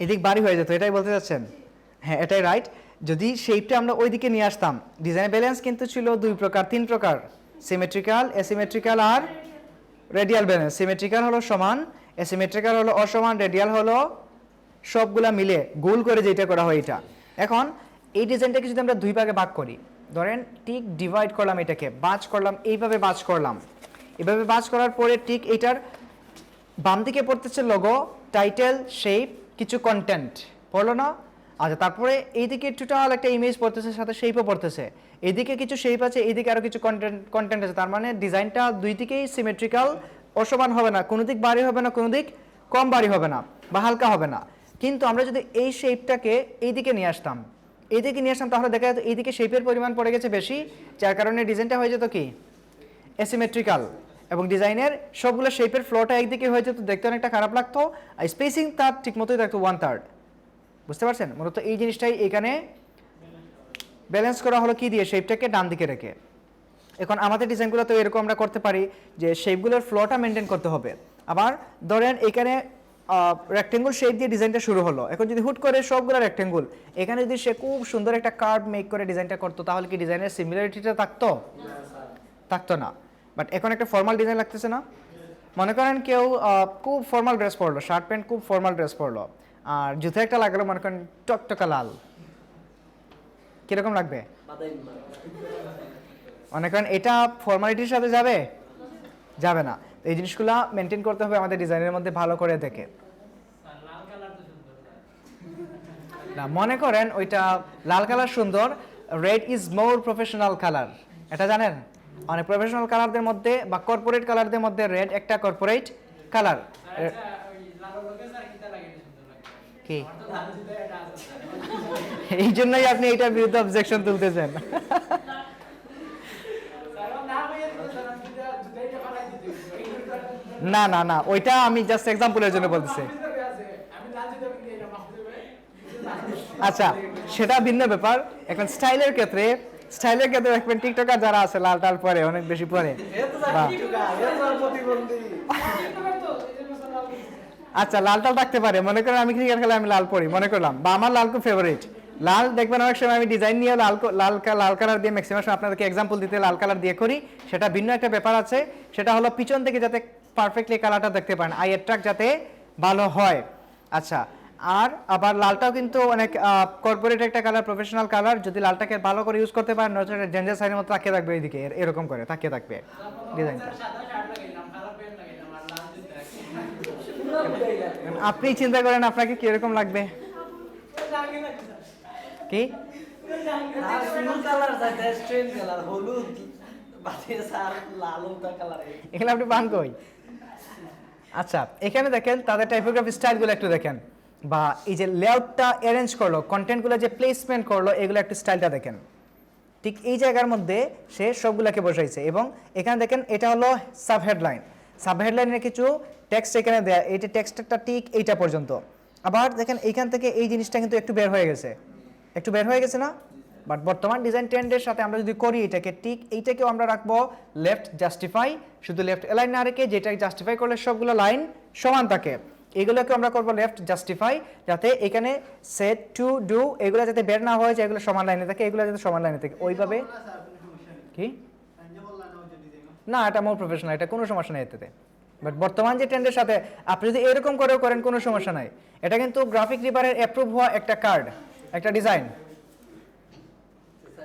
এদিক বাড়ি হয়ে যেত, এটাই বলতে চাচ্ছেন? হ্যাঁ, এটাই রাইট। যদি শেপটা আমরা ওইদিকে নিয়ে আসতাম, ডিজাইন ব্যালেন্স কিন্তু ছিল তিন প্রকার, সিমেট্রিক্যাল, অ্যাসিমেট্রিক্যাল আর রেডিয়াল ব্যালেন্স। সিমেট্রিক্যাল হলো সমান, অ্যাসিমেট্রিক্যাল হলো অসমান, রেডিয়াল হলো সবগুলা মিলে গোল করে যেটা করা হয় এটা। এখন এই ডিজাইনটাকে যদি আমরা দুই ভাগে ভাগ করি, ধরেন ঠিক ডিভাইড করলাম, এটাকে বাজ করলাম, এইভাবে বাজ করলাম, এভাবে বাজ করার পরে ঠিক এটার বাম দিকে পড়তেছে লোগো, টাইটেল, শেপ, কিছু কন্টেন্ট পড়লো না? আচ্ছা, তারপরে এইদিকে টোটাল একটা ইমেজ পড়তেছে, সাথে শেপও পড়তেছে, এইদিকে কিছু শেপ আছে, এইদিকে আরও কিছু কন্টেন্ট আছে। তার মানে ডিজাইনটা দুই দিকেই সিমেট্রিক্যাল, অসমান হবে না, কোনো দিক ভারী হবে না, কোনো দিক কম ভারী হবে না বা হালকা হবে না। কিন্তু আমরা যদি এই শেপটাকে এইদিকে নিয়ে আসতাম, তাহলে দেখা যেত এইদিকে শেপের পরিমাণ পড়ে গেছে বেশি, যার কারণে ডিজাইনটা হয়ে যেত কি অ্যাসিমেট্রিক্যাল, এবং ডিজাইনের সবগুলো শেপের ফ্লোটা একদিকে হয়ে যেত, দেখতে অনেকটা খারাপ লাগতো, আর স্পেসিং তার ঠিক মতোই থাকতো 1/3। বুঝতে পারছেন? মূলত এই জিনিসটাই এখানে ব্যালেন্স করা হলো কি দিয়ে, শেপটাকে ডান দিকে রেখে। এখন আমাদের ডিজাইনগুলো তো এরকম আমরা করতে পারি যে শেপগুলোর ফ্লোটা মেনটেন করতে হবে। আবার ধরেন এখানে রেক্টেঙ্গুল শেপ দিয়ে ডিজাইনটা শুরু হলো, এখন যদি হুট করে সবগুলো রেক্টেঙ্গুল, এখানে যদি সে খুব সুন্দর একটা কার্ভ মেক করে ডিজাইনটা করতো, তাহলে কি ডিজাইনের সিমিলারিটিটা থাকতো না। বাট এখন একটা ফর্মাল ডিজাইন লাগতেছে না? মনে করেন কেউ খুব ফর্মাল ড্রেস পরলো, শার্ট প্যান্ট খুব ফর্মাল ড্রেস পরলো, আর জুতো একটা লাগালো মনে করেন টকটকা লাল, কিরকম লাগবে? মনে করেন এটা ফর্মালিটির সাথে যাবে না। এই জিনিসগুলো মেনটেন করতে হবে আমাদের ডিজাইনের মধ্যে ভালো করে দেখে। না মনে করেন ওইটা লাল কালার সুন্দর, red is more professional colour, এটা জানেন? অনেক প্রফেশনাল কালারদের মধ্যে বা কর্পোরেট কালারদের মধ্যে রেড একটা কর্পোরেট কালার। কি এই জন্যই আপনি এটার বিরুদ্ধে অবজেকশন তুলতেছেন? না না না, ওইটা আমি জাস্ট এক্সাম্পলের জন্য বলতেছি। আচ্ছা সেটা ভিন্ন ব্যাপার। এখন স্টাইলের ক্ষেত্রে দেখবেন টিকটকার যারা আছে লাল টাল পরে, অনেক বেশি পরে। আচ্ছা লাল টাল থাকতে পারে, মনে করেন আমি ক্রিকেট খেলে আমি লাল পরি মনে করলাম, বা আমার লাল খুব ফেভারিট। লাল দেখবেন অনেক সময় আমি ডিজাইন নিয়ে লাল কালার দিয়ে ম্যাক্সিমাম আপনাদেরকে এক্সাম্পল দিতে লাল কালার দিয়ে করি, সেটা ভিন্ন একটা ব্যাপার আছে। সেটা হলো পিছন থেকে যাতে পারফেক্টলি কালারটা দেখতে পান, আই অ্যাট্রাক্ট যাতে ভালো হয়। আচ্ছা আর আবার লালটাও কিন্তু অনেক কর্পোরেট একটা কালার, প্রফেশনাল কালার। যদি লালটাকে ভালো করে ইউজ করতে পারেন, নয়তো ডেঞ্জার সাইডের মতো তাকিয়ে থাকবে এইদিকে, এরকম করে তাকিয়ে থাকবে ডিজাইনটা। আপনি চিন্তা করেন আপনাকে কিরকম লাগবে? কি এখানে আপনি পান কই? আচ্ছা এখানে দেখেন তাদের টাইপোগ্রাফি স্টাইলগুলো একটু দেখেন, বা এই যে লেআউটটা অ্যারেঞ্জ করলো, কন্টেন্টগুলো যে প্লেসমেন্ট করলো, এগুলো একটু স্টাইলটা দেখেন। ঠিক এই জায়গার মধ্যে সে সবগুলোকে বসাইছে। এবং এখানে দেখেন এটা হলো সাব হেডলাইন, সাব হেডলাইনের কিছু টেক্সট এখানে দেয়া, এইটা টেক্সটটা ঠিক এইটা পর্যন্ত। আবার দেখেন এইখান থেকে এই জিনিসটা কিন্তু একটু বের হয়ে গেছে না? বাট বর্তমান ডিজাইন ট্রেন্ডের সাথে আমরা যদি করি এটাকে, ঠিক এইটাকেও আমরা রাখবো লেফট জাস্টিফাই, শুধু লেফট অ্যালাইন না রেখে, যেটা জাস্টিফাই করলে সবগুলো লাইন সমান থাকে, এগুলোকে আমরা করবো লেফট জাস্টিফাই, যাতে এখানে সেট টু ডু এগুলো যাতে বের না হয়ে যায়, এগুলো সমান লাইনে থাকে, এগুলো যাতে সমান লাইনে থাকে ওইভাবে। কি না এটা মোর প্রফেশনাল, এটা কোনো সমস্যা নেই এতে। বাট বর্তমান যে ট্রেন্ডের সাথে আপনি যদি এরকম করেও করেন কোনো সমস্যা নাই। এটা কিন্তু গ্রাফিক রিভারের অ্যাপ্রুভ হওয়া একটা কার্ড, একটা ডিজাইন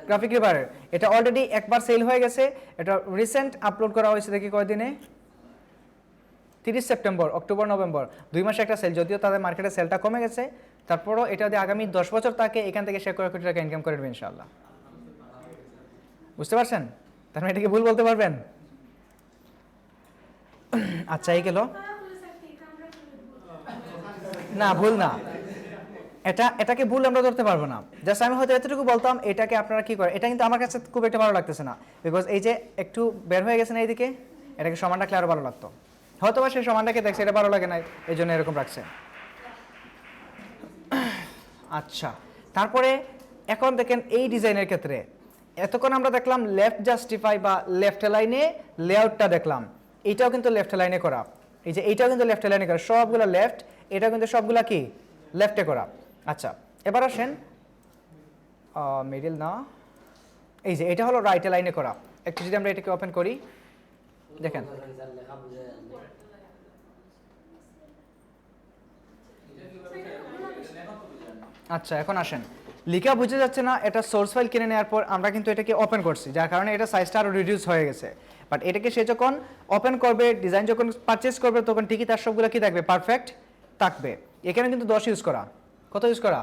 গ্রাফিক রিভারের। এটা অলরেডি একবার সেল হয়ে গেছে, এটা রিসেন্ট আপলোড করা হয়েছে দেখি কয়দিনে, 30 সেপ্টেম্বর, অক্টোবর, নভেম্বর, 2 মাসে একটা সেল। যদিও তাদের মার্কেটে সেলটা কমে গেছে, তারপরও এটা যদি আগামী 10 বছর থাকে, এখান থেকে সে কয়েক কোটি টাকা ইনকাম করবে ইনশাআল্লাহ। বুঝতে পারছেন? তার মানে এটাকে ভুল বলতে পারবেন? আচ্ছা এই গেল না, ভুল না, এটাকে ভুল আমরা ধরতে পারবো না। জাস্ট আমি হয়তো এতটুকু বলতাম, এটাকে আপনারা কি করেন, এটা কিন্তু আমার কাছে খুব একটা ভালো লাগতেছে না, বিকজ এই যে একটু বের হয়ে গেছে না এইদিকে, এটাকে সমান রাখলে আরো ভালো লাগতো। হয়তো বা সেই সমানটাকে দেখছে, এটা ভালো লাগে না, এই জন্য এরকম রাখছে। আচ্ছা তারপরে এখন দেখেন এই ডিজাইনের ক্ষেত্রে এতক্ষণ আমরা দেখলাম লেফট জাস্টিফাই বা লেফট লাইনে লেআউটটা দেখলাম, এইটাও কিন্তু লেফট লাইনে করা, এই যে এইটাও কিন্তু লেফট লাইনে করা, সবগুলো লেফট, এটা কিন্তু সবগুলা কি লেফটে করা। আচ্ছা এবার আসেন মিডল না, এই যে এটা হলো রাইট লাইনে করা। একটু যদি আমরা এটাকে ওপেন করি দেখেন, আচ্ছা এখন আসেন, লিখা বুঝে যাচ্ছে না, এটা সোর্স ফাইল কিনে নেওয়ার পর আমরা কিন্তু এটাকে ওপেন করছি, যার কারণে এটা সাইজটা আরও রিডিউস হয়ে গেছে। বাট এটাকে সে যখন ওপেন করবে, ডিজাইন যখন পারচেস করবে, তখন ঠিকই তার সবগুলো কি থাকবে, পারফেক্ট থাকবে। এখানে কিন্তু 10 ইউজ করা, কত ইউজ করা,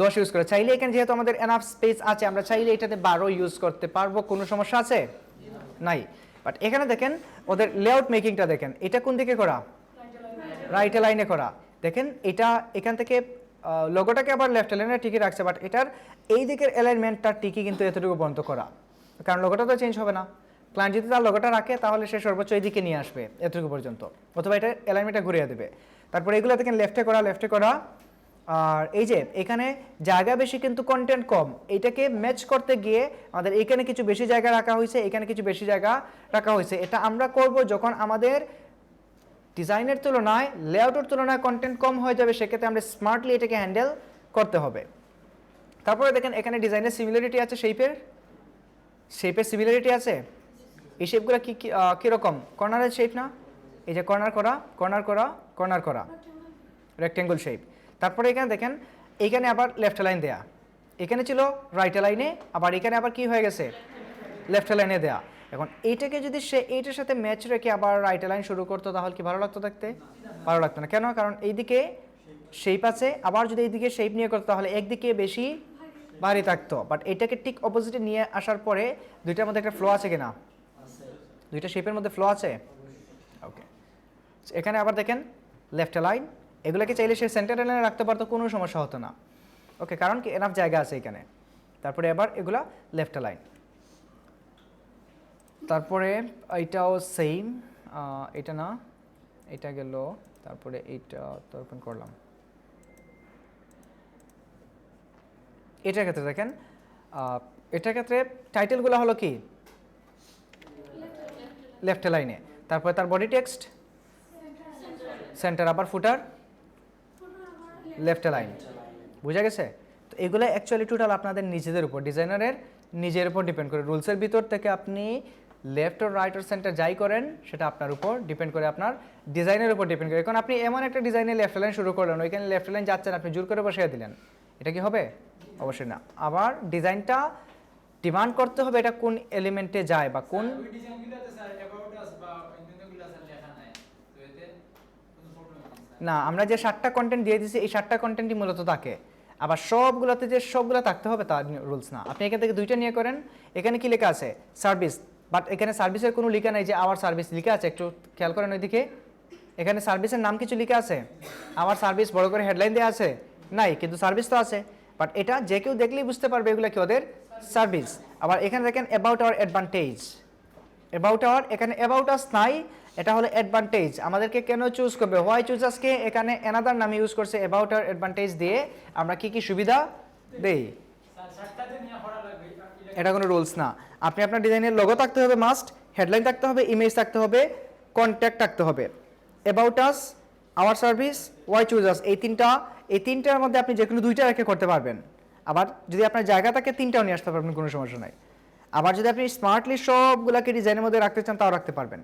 10 ইউজ করা। চাইলে এখানে যেহেতু আমাদের এনাফ স্পেস আছে, আমরা চাইলে এটাতে 12 ইউজ করতে পারবো, কোনো সমস্যা আছে নাই। বাট এখানে দেখেন ওদের লেআউট মেকিংটা দেখেন, এটা কোন দিকে করা, রাইট লাইনে করা। দেখেন এটা এখান থেকে লোগোটাকে আবার লেফট লাইনে ঠিকই রাখছে, বাট এটার এই দিকের অ্যালাইনমেন্টটা ঠিকই কিন্তু এতটুকু বন্ধ করা, কারণ লোগোটা তো চেঞ্জ হবে না। ক্লায়েন্ট যদি তার লোগোটা রাখে, তাহলে সে সর্বোচ্চ এই দিকে নিয়ে আসবে এতটুকু পর্যন্ত, অথবা এটা অ্যালাইনমেন্টটা ঘুরিয়ে দেবে। তারপরে এগুলো দেখেন লেফটে করা। আর এই যে এখানে জায়গা বেশি কিন্তু কন্টেন্ট কম, এইটাকে ম্যাচ করতে গিয়ে আমাদের এখানে কিছু বেশি জায়গা রাখা হয়েছে, এখানে কিছু বেশি জায়গা রাখা হয়েছে। এটা আমরা করব যখন আমাদের ডিজাইনের তুলনায়, লেআউটের তুলনায় কন্টেন্ট কম হয়ে যাবে, সেক্ষেত্রে আমরা স্মার্টলি এটাকে হ্যান্ডেল করতে হবে। তারপরে দেখেন এখানে ডিজাইনের সিমিলারিটি আছে, শেপের সিমিলারিটি আছে। এই শেপগুলো কীরকম, কর্নারের শেপ না, এই যে কর্নার করা রেক্টেঙ্গল শেপ। তারপরে এখানে দেখেন এইখানে আবার লেফট লাইন দেয়া, এখানে ছিল রাইট লাইনে, আবার এখানে আবার কি হয়ে গেছে, লেফট লাইনে দেয়া। এখন এইটাকে যদি সে এইটার সাথে ম্যাচ রেখে আবার রাইট লাইন শুরু করতো তাহলে কি ভালো লাগতো দেখতে? ভালো লাগতো না। কেন? কারণ এইদিকে শেপ আছে, আবার যদি এইদিকে শেপ নিয়ে করতো তাহলে একদিকে বেশি ভারী থাকতো। বাট এটাকে ঠিক অপোজিটে নিয়ে আসার পরে দুইটার মধ্যে একটা ফ্লো আছে কিনা? দুইটা শেপের মধ্যে ফ্লো আছে। ওকে, এখানে আবার দেখেন লেফট লাইন, এগুলোকে চাইলে সে সেন্টার লাইনে রাখতে পারতো, কোনো সমস্যা হতো না। ওকে, কারণ কি এনাফ জায়গা আছে এখানে। তারপরে আবার এগুলা লেফট লাইন, তারপরে এইটাও সেম, এটা না, এটা গেল, তারপরে এইটা তো ওপেন করলাম। এটার ক্ষেত্রে দেখেন, এটার ক্ষেত্রে টাইটেলগুলো হলো কি লেফট লাইনে, তারপরে তার বডি টেক্সট সেন্টার, আবার ফুটার লেফট লাইন। বুঝা গেছে? তো এগুলো অ্যাকচুয়ালি টোটাল আপনাদের নিজেদের উপর, ডিজাইনারের নিজের উপর ডিপেন্ড করে। রুলসের ভিতর থেকে আপনি লেফট ও রাইট ও সেন্টার যাই করেন সেটা আপনার উপর ডিপেন্ড করে, আপনার ডিজাইনের উপর ডিপেন্ড করে। এখন আপনি এমন একটা ডিজাইনে লেফট লাইন শুরু করলেন, ওইখানে লেফট লাইন যাচ্ছেন, আপনি জোর করে বসিয়ে দিলেন, এটা কি হবে? অবশ্যই না। আবার ডিজাইনটা ডিমান্ড করতে হবে এটা কোন এলিমেন্টে যায় বা কোন, না আমরা যে 7টা কন্টেন্ট দিয়ে দিয়েছি এই 7টা কন্টেন্টই মূলত থাকে। আবার সবগুলোতে যে সবগুলো থাকতে হবে তার রুলস না। আপনি এখান থেকে দুইটা নিয়ে করেন। এখানে কি লেখা আছে? সার্ভিস, বাট এখানে সার্ভিসের কোনো লেখা নাই যে আওয়ার সার্ভিস লেখা আছে, একটু খেয়াল করেন ওইদিকে। এখানে সার্ভিসের নাম কিছু লেখা আছে? আওয়ার সার্ভিস বড় করে হেডলাইন দেওয়া আছে? নাই, কিন্তু সার্ভিস তো আছে। বাট এটা যে কেউ দেখলেই বুঝতে পারবে এগুলো কি ওদের সার্ভিস। আবার এখানে দেখেন about our advantage, about our, এখানে অ্যাবাউট আস নাই, এটা হলো অ্যাডভান্টেজ। আমাদেরকে কেন চুজ করবে? হোয়াই চুজ আজকে এখানে অ্যানাদার নাম ইউজ করছে অ্যাবাউট আওয়ার অ্যাডভান্টেজ দিয়ে আমরা কি কি সুবিধা দেই, এটা কোনো রুলস না। আপনি আপনার ডিজাইনের লোগো থাকতে হবে মাস্ট, হেডলাইন থাকতে হবে, ইমেজ থাকতে হবে, কন্ট্যাক্ট থাকতে হবে। About us, our service, why choose us, এই তিনটার মধ্যে আপনি যে কোনো দুইটা রেখে করতে পারবেন। আবার যদি আপনার জায়গা থাকে তিনটাও নিয়ে আসতে পারবেন, কোনো সমস্যা নাই। আবার যদি আপনি স্মার্টলি সবগুলোকে ডিজাইনের মধ্যে রাখতে চান তাও রাখতে পারবেন।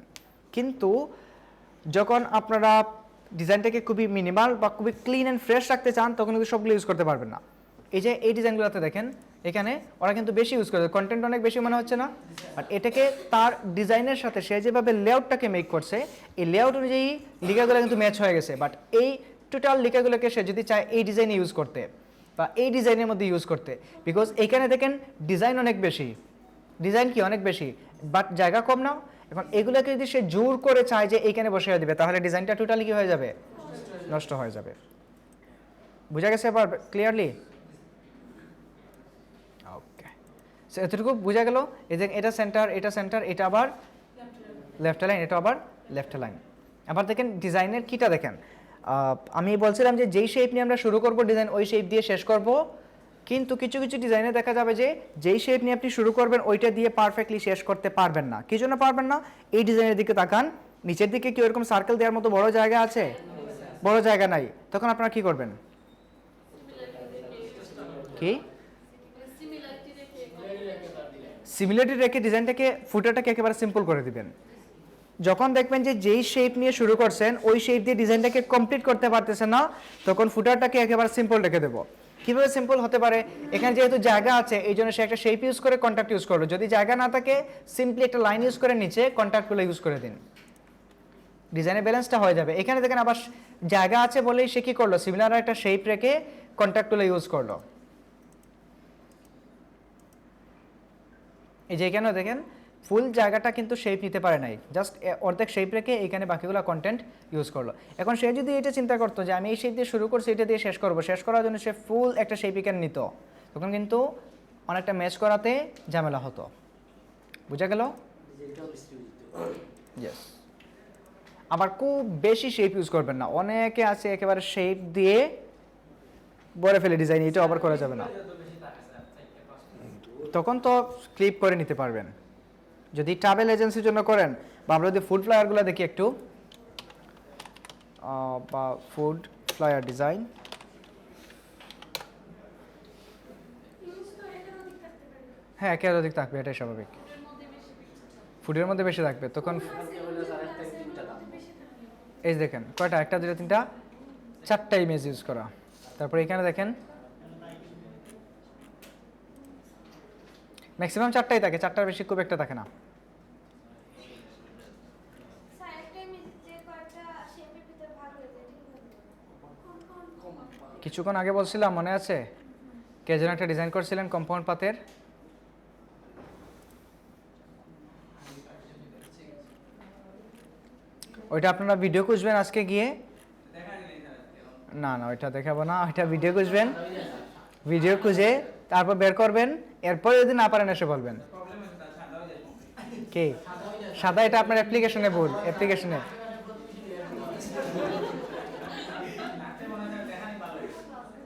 কিন্তু যখন আপনারা ডিজাইনটাকে খুবই মিনিমাল বা খুবই ক্লিন অ্যান্ড ফ্রেশ রাখতে চান তখন কিন্তু সবগুলো ইউজ করতে পারবেন না। এই যে এই ডিজাইনগুলোতে দেখেন এখানে ওরা কিন্তু বেশি ইউজ করে, কন্টেন্ট অনেক বেশি মনে হচ্ছে না? আর এটাকে তার ডিজাইনের সাথে সে যেভাবে লেআউটটাকে মেক করছে এই লেআউট অনুযায়ী লিখাগুলো কিন্তু ম্যাচ হয়ে গেছে। বাট এই টোটাল লিখাগুলোকে সে যদি চায় এই ডিজাইনে ইউজ করতে বা এই ডিজাইনের মধ্যে ইউজ করতে, বিকজ এইখানে দেখেন ডিজাইন অনেক বেশি, ডিজাইন কি অনেক বেশি, বাট জায়গা কম নাও। এখন এগুলোকে যদি সে জোর করে চায় যে এইখানে বসিয়ে দিবে তাহলে ডিজাইনটা টোটালি কি হয়ে যাবে? নষ্ট হয়ে যাবে। বুঝা গেছে এবার ক্লিয়ারলি? ওকে, সো এতটুকু বুঝা গেল। এই যে এটা সেন্টার, এটা সেন্টার, এটা আবার লেফট লাইন, এটা আবার লেফট লাইন। আবার দেখেন ডিজাইনের কিটা দেখেন, আমি বলছিলাম যে যেই শেপ নিয়ে আমরা শুরু করব ডিজাইন ওই শেপ দিয়ে শেষ করব, কিন্তু কিছু কিছু ডিজাইনে দেখা যাবে যে যেই শেপ নিয়ে আপনি শুরু করবেন ওইটা দিয়ে পারফেক্টলি শেষ করতে পারবেন না। কি জন্য পারবেন না? এই ডিজাইনের দিকে তাকান, নিচের দিকে কি ওরকম সার্কেল দেওয়ার মতো বড় জায়গা আছে? বড় জায়গা নাই। তখন আপনারা কি করবেন? কি সিমিলারিটি রেখে ডিজাইনটাকে, ফুটারটাকে একেবারে সিম্পল করে দিবেন। যখন দেখবেন যে যেই শেপ নিয়ে শুরু করছেন ওই শেপ দিয়ে ডিজাইনটাকে কমপ্লিট করতে পারতেছেন না তখন ফুটারটাকে একেবারে সিম্পল রেখে দেবো। কীভাবে সিম্পল হতে পারে? এখানে যেহেতু জায়গা আছে এই জন্য সে একটা শেপ ইউজ করে কন্ট্যাক্ট ইউজ করলো। যদি জায়গা না থাকে সিম্পলি একটা লাইন ইউজ করে নিচে কন্ট্যাক্টগুলো ইউজ করে দিন, ডিজাইনের ব্যালেন্সটা হয়ে যাবে। এখানে দেখেন আবার জায়গা আছে বলেই সে কী করলো? সিমিলার একটা শেপ রেখে কন্ট্যাক্টগুলো ইউজ করলো। এই যে এখানেও দেখেন ফুল জায়গাটা কিন্তু শেপ নিতে পারে নাই, জাস্ট অর্ধেক শেপ রেখে এখানে বাকিগুলো কন্টেন্ট ইউজ করলো। এখন সে যদি এটা চিন্তা করতো যে আমি এই শেপ দিয়ে শুরু করছি এটা দিয়ে শেষ করবো, শেষ করার জন্য সে ফুল একটা শেপ এখানে নিত, তখন কিন্তু অনেকটা ম্যাচ করাতে ঝামেলা হতো। বুঝা গেল? ইয়েস। আবার খুব বেশি শেপ ইউজ করবেন না, অনেকে আছে একেবারে শেপ দিয়ে বলে ফেলে ডিজাইন, এটা আবার করা যাবে না, তখন তো ক্লিপ করে নিতে পারবেন। যদি ট্রাভেল এজেন্সির জন্য করেন বা আমরা যদি ফুড ফ্লায়ারগুলো দেখি একটু, বা ফুড ফ্লায়ার ডিজাইন, হ্যাঁ একাধিক থাকবে, এটাই স্বাভাবিক। ফুডের মধ্যে বেশি থাকবে তখন এই দেখেন কয়টা, একটা দুটো তিনটা চারটা ইমেজ ইউজ করা। তারপরে এখানে দেখেন ম্যাক্সিমাম চারটাই থাকে, চারটার বেশি খুব একটা থাকে না। কিছুক্ষণ আগে বলছিলাম মনে আছে কে যেন একটা ডিজাইন করছিলেন কম্পাউন্ড পাতের? ওইটা আপনারা ভিডিও খুঁজবেন আজকে গিয়ে। না না ওইটা দেখাবো না, ওইটা ভিডিও খুঁজবেন, ভিডিও খুঁজে তারপর বের করবেন, এরপরে যদি না পারেন এসে বলবেন। কে সাদা? এটা আপনার অ্যাপ্লিকেশনে ভুল, অ্যাপ্লিকেশনে।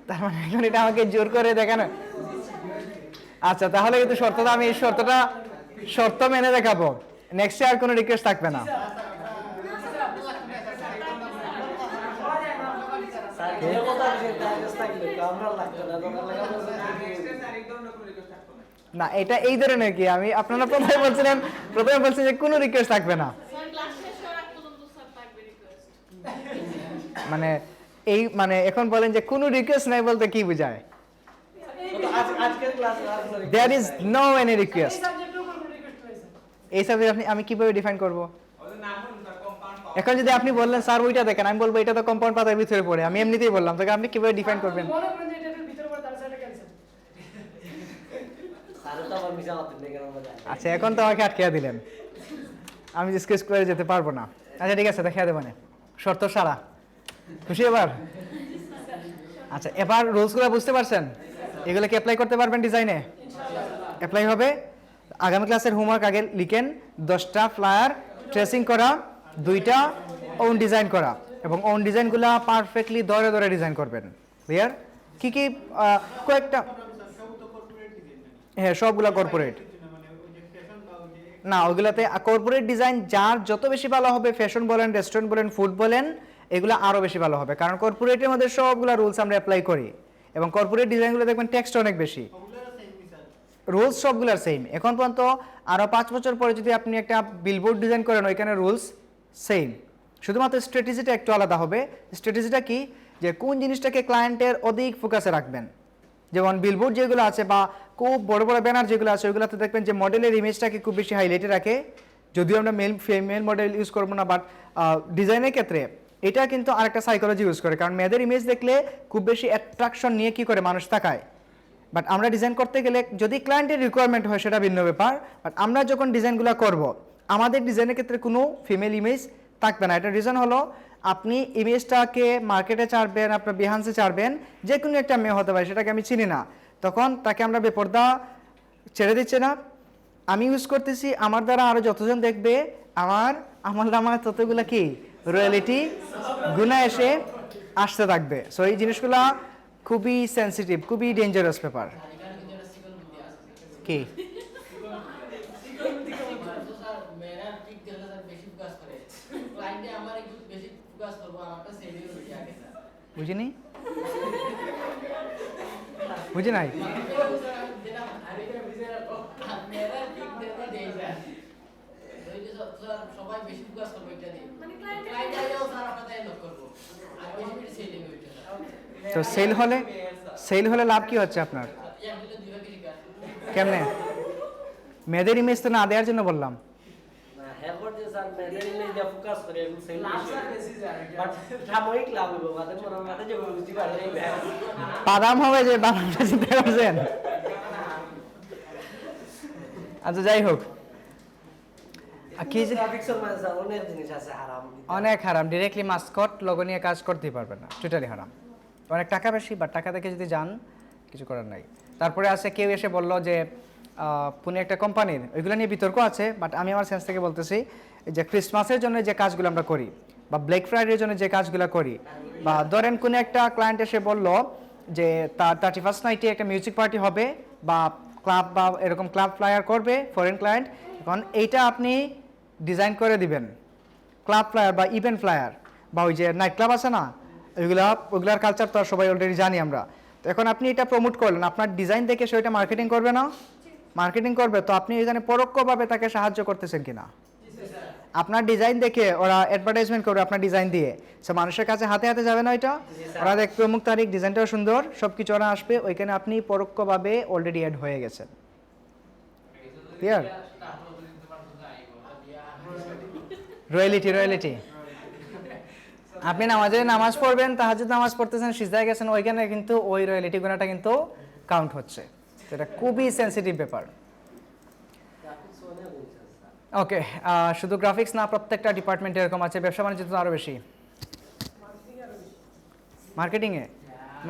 তার মানে এখন এটা আমাকে জোর করে দেখানো। আচ্ছা তাহলে কিন্তু শর্তটা আমি এই শর্ত মেনে দেখাবো, নেক্সটে আর কোনো রিকোয়েস্ট থাকবে না। না এটা এই ধরনের কি, আমি আপনারা প্রথমে বলছিলেন যে কোনো রিকোয়েস্ট থাকবে না, মানে এই মানে এখন বলেন যে কোনো রিকোয়েস্ট নাই বলতে কি বোঝায়? There is no any request. এই সাবজেক্ট আমি কিভাবে ডিফাইন করব? এখন যদি আপনি বললেন স্যার ওইটা দেখেন, আমি বলবো এটা তো কম্পাউন্ড পাতার ভিতরে পড়ে, আমি এমনিতেই বললাম, তাকে আপনি কিভাবে ডিফাইন করবেন? আচ্ছা এখন তো আমাকে আটকে দিলেন, আমি ডিসকাস করে যেতে পারবো না। আচ্ছা ঠিক আছে দেখাই দেবেন, শর্ত সারা, খুশি এবার? আচ্ছা এবার রুলসগুলো বুঝতে পারছেন? এগুলো কি অ্যাপ্লাই করতে পারবেন ডিজাইনে? অ্যাপ্লাই হবে। আগামী ক্লাসের হোমওয়ার্ক আগে লিখেন 10টা ফ্লায়ার ট্রেসিং করা, 2টা ওন ডিজাইন করা, এবং ওন ডিজাইনগুলো পারফেক্টলি ধরে ধরে ডিজাইন করবেন। ক্লিয়ার? কি কি কয়েকটা, হ্যাঁ সবগুলা কর্পোরেট না, ওইগুলাতে কর্পোরেট ডিজাইন যার যত বেশি ভালো হবে, ফ্যাশন বলেন, রেস্টুরেন্ট বলেন, ফুড বলেন, এগুলো আরও বেশি ভালো হবে, কারণ কর্পোরেটের মধ্যে সবগুলো রুলস আমরা অ্যাপ্লাই করি, এবং কর্পোরেট ডিজাইনগুলো দেখবেন টেক্সট অনেক বেশি, রুলস সবগুলোর সেম। এখন পর্যন্ত আরও 5 বছর পরে যদি আপনি একটা বিলবোর্ড ডিজাইন করেন, ওইখানে রুলস সেম, শুধুমাত্র স্ট্র্যাটেজিটা একটু আলাদা হবে। স্ট্র্যাটেজিটা কি, যে কোন জিনিসটাকে ক্লায়েন্টের অধিক ফোকাসে রাখবেন। যেমন বিলবোর্ড যেগুলো আছে বা খুব বড় বড় ব্যানার যেগুলো আছে, ওইগুলোতে দেখবেন যে মডেলের ইমেজটাকে খুব বেশি হাইলাইটে রাখে, যদিও আমরা ফিমেল মডেল ইউজ করবো না, বাট ডিজাইনের ক্ষেত্রে এটা কিন্তু আরেকটা সাইকোলজি ইউজ করে, কারণ মেয়েদের ইমেজ দেখলে খুব বেশি অ্যাট্রাকশন নিয়ে কি করে মানুষ তাকায়। বাট আমরা ডিজাইন করতে গেলে যদি ক্লায়েন্টের রিকোয়ারমেন্ট হয় সেটা ভিন্ন ব্যাপার, বাট আমরা যখন ডিজাইনগুলো করব আমাদের ডিজাইনের ক্ষেত্রে কোনো ফিমেল ইমেজ থাকবে না। এটার রিজন হলো আপনি ইমেজটাকে মার্কেটে ছাড়বেন, আপনার বিহান্সে ছাড়বেন, যে কোনো একটা মেয়ে হতে পারে, সেটাকে আমি চিনি না, তখন তাকে আমরা বেপর্দা ছেড়ে দিচ্ছি না। আমি ইউজ করতেছি, আমার দ্বারা আরও যতজন দেখবে আমার নামায় ততগুলো কি রয়্যালিটি গুণা এসে আসতে থাকবে। সো এই জিনিসগুলো খুবই সেন্সিটিভ, খুবই ডেঞ্জারাস ব্যাপার। কি বুঝিনি, বুঝি নাই? তো সেল হলে লাভ কি হচ্ছে আপনার? কেমনে? মেয়েদের ইমেজ তো না দেওয়ার জন্য বললাম। বাদাম হবে যে বাদামটা চিন্তা করছেন? আচ্ছা যাই হোক, অনেক হারাম, ডিরেক্টলি মাস্কট লোগো নিয়ে কাজ করতেই পারবেন না, টোটালি হারাম। অনেক টাকা বেশি, বাট টাকা দেখে যদি যান কিছু করার নাই। তারপরে আছে কেউ এসে বললো যে পুনে একটা কোম্পানির, ওইগুলো নিয়ে বিতর্ক আছে, বাট আমি আমার সেন্স থেকে বলতেছি যে ক্রিসমাসের জন্য যে কাজগুলো আমরা করি বা ব্ল্যাক ফ্রাইডের জন্য যে কাজগুলো করি, বা ধরেন কোনো একটা ক্লায়েন্ট এসে বললো যে তার 31st নাইটে একটা মিউজিক পার্টি হবে বা ক্লাব বা এরকম ক্লাব ফ্লায়ার করবে ফরেন ক্লায়েন্ট, এখন এইটা আপনি ডিজাইন করে দিবেন, ক্লাব ফ্লায়ার বা ইভেন্ট ফ্লায়ার বা ওই যে নাইট ক্লাব আছে না, ওইগুলার কালচার তো সবাই অলরেডি জানি আমরা। তো এখন আপনি এটা প্রমোট করলেন, আপনার ডিজাইন দেখে সে ওইটা মার্কেটিং করবে না? মার্কেটিং করবে, তো আপনি এখানে পরোক্ষভাবে তাকে সাহায্য করতেছেন কিনা? আপনার ডিজাইন দেখে ওরা অ্যাডভার্টাইজমেন্ট করবে আপনার ডিজাইন দিয়ে, সে মানুষের কাছে হাতে হাতে যাবে না, ওইটা ওরা দেখবে অমুক তারিখ, ডিজাইনটাও সুন্দর, সব কিছু ওরা আসবে, ওইখানে আপনি পরোক্ষভাবে অলরেডি অ্যাড হয়ে গেছেন। ক্লিয়ার? রয়্যালিটি আপনি নামাজ পড়বেন, তাহাজ্জুদ নামাজ পড়তেছেন, সিজদায় গেছেন, ওইখানে কিন্তু ওই রয়্যালিটি গুণাটা কিন্তু কাউন্ট হচ্ছে। এটা খুবই সেন্সিটিভ ব্যাপার। ওকে, শুধু গ্রাফিক্স না, প্রত্যেকটা ডিপার্টমেন্টে এরকম আছে, ব্যবসা বাণিজ্য তো আরও বেশি।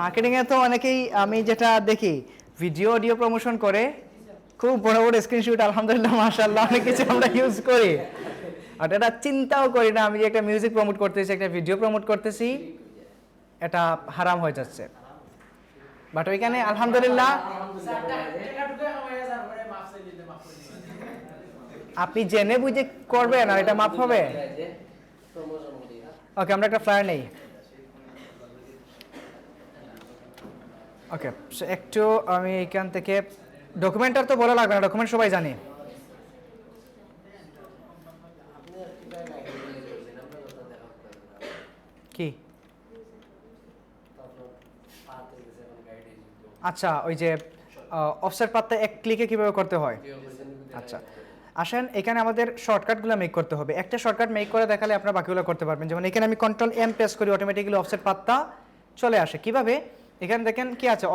মার্কেটিংয়ে তো অনেকেই, আমি যেটা দেখি ভিডিও অডিও প্রমোশন করে, খুব বড় বড় স্ক্রিনশট, আলহামদুলিল্লাহ মাশাআল্লাহ অনেক কিছু আমরা ইউজ করি, আর এটা চিন্তাও করি না আমি যে একটা মিউজিক প্রমোট করতেছি, একটা ভিডিও প্রমোট করতেছি, এটা হারাম হয়ে যাচ্ছে। বাট ওইখানে আলহামদুলিল্লাহ আপনি জেনে বুঝে করবেন আর এটা মাফ হবে। ওকে, আমরা একটা ফ্লায়ার নেই। ওকে, একটু আমি এখান থেকে ডকুমেন্টার তো বলা লাগবে না, ডকুমেন্ট সবাই জানি। কি আচ্ছা, ওই যে অফসেট পাতটা এক ক্লিকে কিভাবে করতে হয়। আচ্ছা, আসেন এখানে আমাদের শর্টকাটগুলো মেক করতে হবে। একটা শর্টকাট মেক করে দেখালে আপনারা বাকিগুলো করতে পারবেন। যেমন এখানে আমি কন্ট্রোল এম প্রেস করি, অটোমেটিক্যালি অফসেট পাতটা চলে আসে। কিভাবে, এখানে দেখেন কি আছে,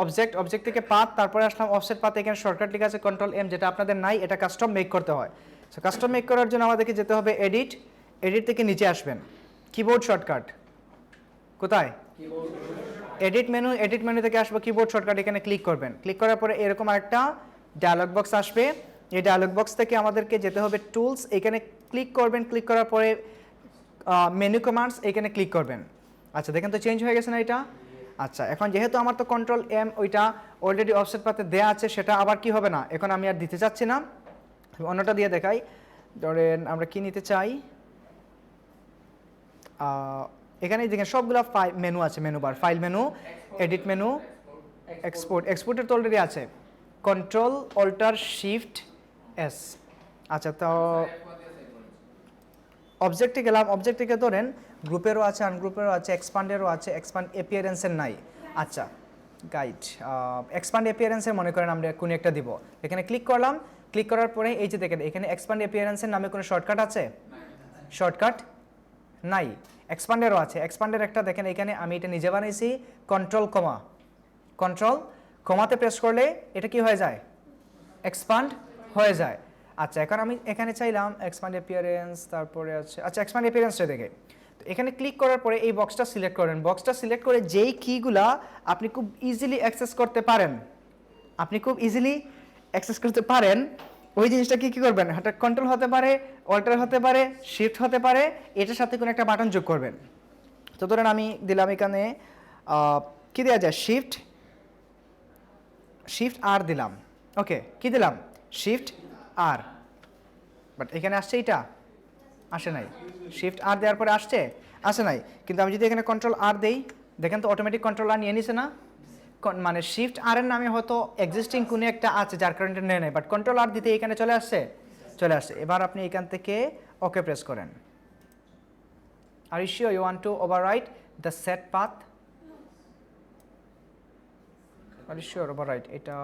অবজেক্ট থেকে পাত, তারপরে আসলাম অফসেট পাতে, এখানে শর্টকাট লেখা আছে কন্ট্রোল এম, যেটা আপনাদের নাই, এটা কাস্টম মেক করতে হয়। সো কাস্টম মেক করার জন্য আমাদেরকে যেতে হবে এডিট থেকে নিচে আসবেন, কিবোর্ড শর্টকাট কোথায়, এডিট মেনু থেকে আসবো কিবোর্ড শর্টকাট, এখানে ক্লিক করবেন। ক্লিক করার পরে এরকম একটা ডায়লগ বক্স আসবে। এই ডায়লগ বক্স থেকে আমাদেরকে যেতে হবে টুলস, এখানে ক্লিক করবেন। ক্লিক করার পরে মেনু কমান্ডস, এখানে ক্লিক করবেন। আচ্ছা, দেখেন তো চেঞ্জ হয়ে গেছে না এটা। আচ্ছা, এখন যেহেতু আমার তো কন্ট্রোল এম ওইটা অলরেডি অফসেট পাতে দেওয়া আছে, সেটা আবার কি হবে না, এখন আমি আর দিতে চাচ্ছি না, অন্যটা দিয়ে দেখাই। ধরেন আমরা কি নিতে চাই, এখানে দেখেন সবগুলো মেনু আছে, menu bar, file menu, edit menu, এক্সপোর্টের তো অলরেডি আছে, কন্ট্রোল অল্টার শিফট এস। আচ্ছা, তো অবজেক্টে গেলাম, অবজেক্ট থেকে ধরেন গ্রুপেরও আছে, আনগ্রুপেরও আছে, এক্সপান্ডেরও আছে, এক্সপান্ড অ্যাপিয়ারেন্সের নাই। আচ্ছা, গাইড এক্সপান্ড অ্যাপিয়ারেন্সের মনে করেন আমরা কোনো একটা দিব, এখানে ক্লিক করলাম। ক্লিক করার পরে এই যে দেখেন এখানে এক্সপান্ড অ্যাপিয়ারেন্সের নামে কোনো শর্টকাট আছে, শর্টকাট নাই। এক্সপান্ডেরও আছে, এক্সপান্ডের একটা দেখেন এখানে আমি এটা নিজে বানাইছি, কন্ট্রোল কমাতে প্রেস করলে এটা কি হয়ে যায়, এক্সপান্ড হয়ে যায়। আচ্ছা, এখন আমি এখানে চাইলাম এক্সপান্ড অ্যাপিয়ারেন্স, তারপরে আছে আচ্ছা এক্সপান্ড অ্যাপিয়ারেন্সটা দেখে, তো এখানে ক্লিক করার পরে এই বক্সটা সিলেক্ট করেন। বক্সটা সিলেক্ট করে যেই কিগুলা আপনি খুব ইজিলি অ্যাক্সেস করতে পারেন, ওই জিনিসটা কি করবেন, এটা কন্ট্রোল হতে পারে, অল্টার হতে পারে, শিফট হতে পারে, এটার সাথে কোনো একটা বাটন যোগ করবেন। তো ধরেন আমি দিলাম এখানে কি দেওয়া যায়, শিফট আর দিলাম। ওকে, কি দিলাম, শিফট আর, বাট এখানে আসছে, এটা আসে নাই। শিফট আর দেওয়ার পরে আসে নাই, কিন্তু আমি যদি এখানে কন্ট্রোল আর দেই, দেখেন তো অটোমেটিক কন্ট্রোল আর নিয়ে নিছে না, মানে শিফট আর এর নামে হয়তো এক্সিস্টিং কোনো একটা আছে যার কারণে এটা নেয় নাই, বাট কন্ট্রোল আর দিতে এখানে চলে আসছে। এবার আপনি এখান থেকে ওকে প্রেস করেন। Are you sure you want to overwrite the set path, are you sure overwrite এটা,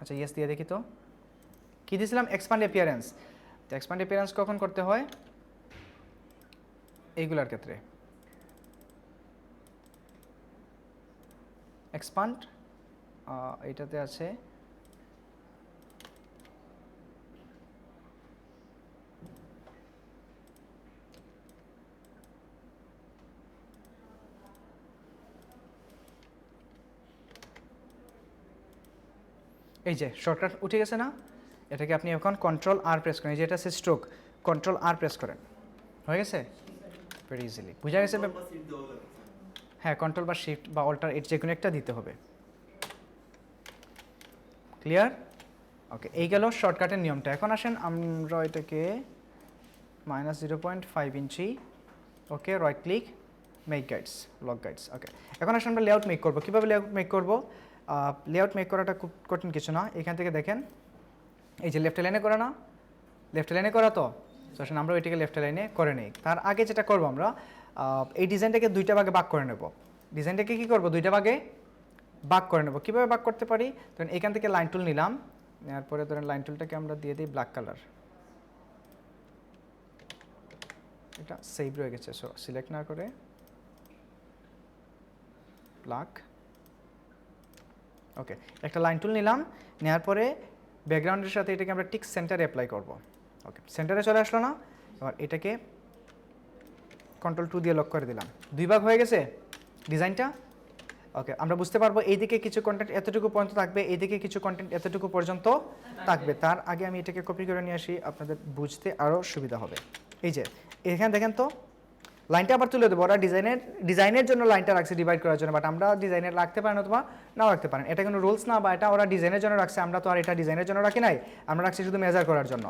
আচ্ছা ইয়েস দিয়ে দেখি তো, কি দিয়েছিলাম, এক্সপান্ড অ্যাপিয়ারেন্স। তো এক্সপান্ড অ্যাপিয়ারেন্স কখন করতে হয়, এইগুলার ক্ষেত্রে এক্সপান্ড, এইটাতে আছে এই যে শর্টকাট উঠে গেছে না, এটাকে আপনি এখন কন্ট্রোল আর প্রেস করেন, যেটা আছে স্ট্রোক, কন্ট্রোল আর প্রেস করেন, হয়ে গেছে ভেরি ইজিলি, বুঝা গেছে। হ্যাঁ, কন্ট্রোল বা শিফট বা অল্টার যে কোনো একটা দিতে হবে। ক্লিয়ার? ওকে, এই গেল শর্টকাটের নিয়মটা। এখন আসেন আমরা এটাকে -0.5 inch, okay, right click, make guides, lock guides. Okay, এখন আসলে আমরা লেআউট মেক করবো। কীভাবে লেআউট মেক করবো, লেআউট মেক করাটা খুব কঠিন কিছু না। এখান থেকে দেখেন এই যে লেফট লাইনে করা না, লেফট লাইনে করা, তো আসলে আমরা ওইটাকে লেফট লাইনে করে নিই। তার আগে যেটা করবো আমরা এই ডিজাইনটাকে দুইটা ভাগে ভাগ করে নেব। ডিজাইনটাকে কী করবো, দুইটা ভাগে ভাগ করে নেব। কীভাবে ভাগ করতে পারি, ধরেন এখান থেকে লাইন টুল নিলাম, নেওয়ার পরে ধরেন লাইন টুলটাকে আমরা দিয়ে দিই ব্ল্যাক কালার, এটা সেভ রয়ে গেছে, সো সিলেক্ট না করে প্লাগ। ওকে, একটা লাইন টুল নিলাম, নেওয়ার পরে ব্যাকগ্রাউন্ডের সাথে এটাকে আমরা ঠিক সেন্টারে অ্যাপ্লাই করব। ওকে, সেন্টারে চলে আসলো না? এবার এটাকে Ctrl+2 দিয়ে লক করে দিলাম। 2 ভাগ হয়ে গেছে ডিজাইনটা। ওকে, আমরা বুঝতে পারবো এইদিকে কিছু কন্টেন্ট এতটুকু পর্যন্ত থাকবে, এইদিকে কিছু কন্টেন্ট এতটুকু পর্যন্ত থাকবে। তার আগে আমি এটাকে কপি করে নিয়ে আসি, আপনাদের বুঝতে আরও সুবিধা হবে। এই যে এখানে দেখেন তো লাইনটা আবার তুলে দেবো, ওরা ডিজাইনের জন্য লাইনটা রাখছে ডিভাইড করার জন্য, বাট আমরা ডিজাইনের রাখতে পারেন অথবা নাও রাখতে পারেন। এটা কোনো রুলস না, বা এটা ওরা ডিজাইনের জন্য রাখছে, আমরা তো আর এটা ডিজাইনের জন্য রাখি নাই, আমরা রাখছি শুধু মেজার করার জন্য।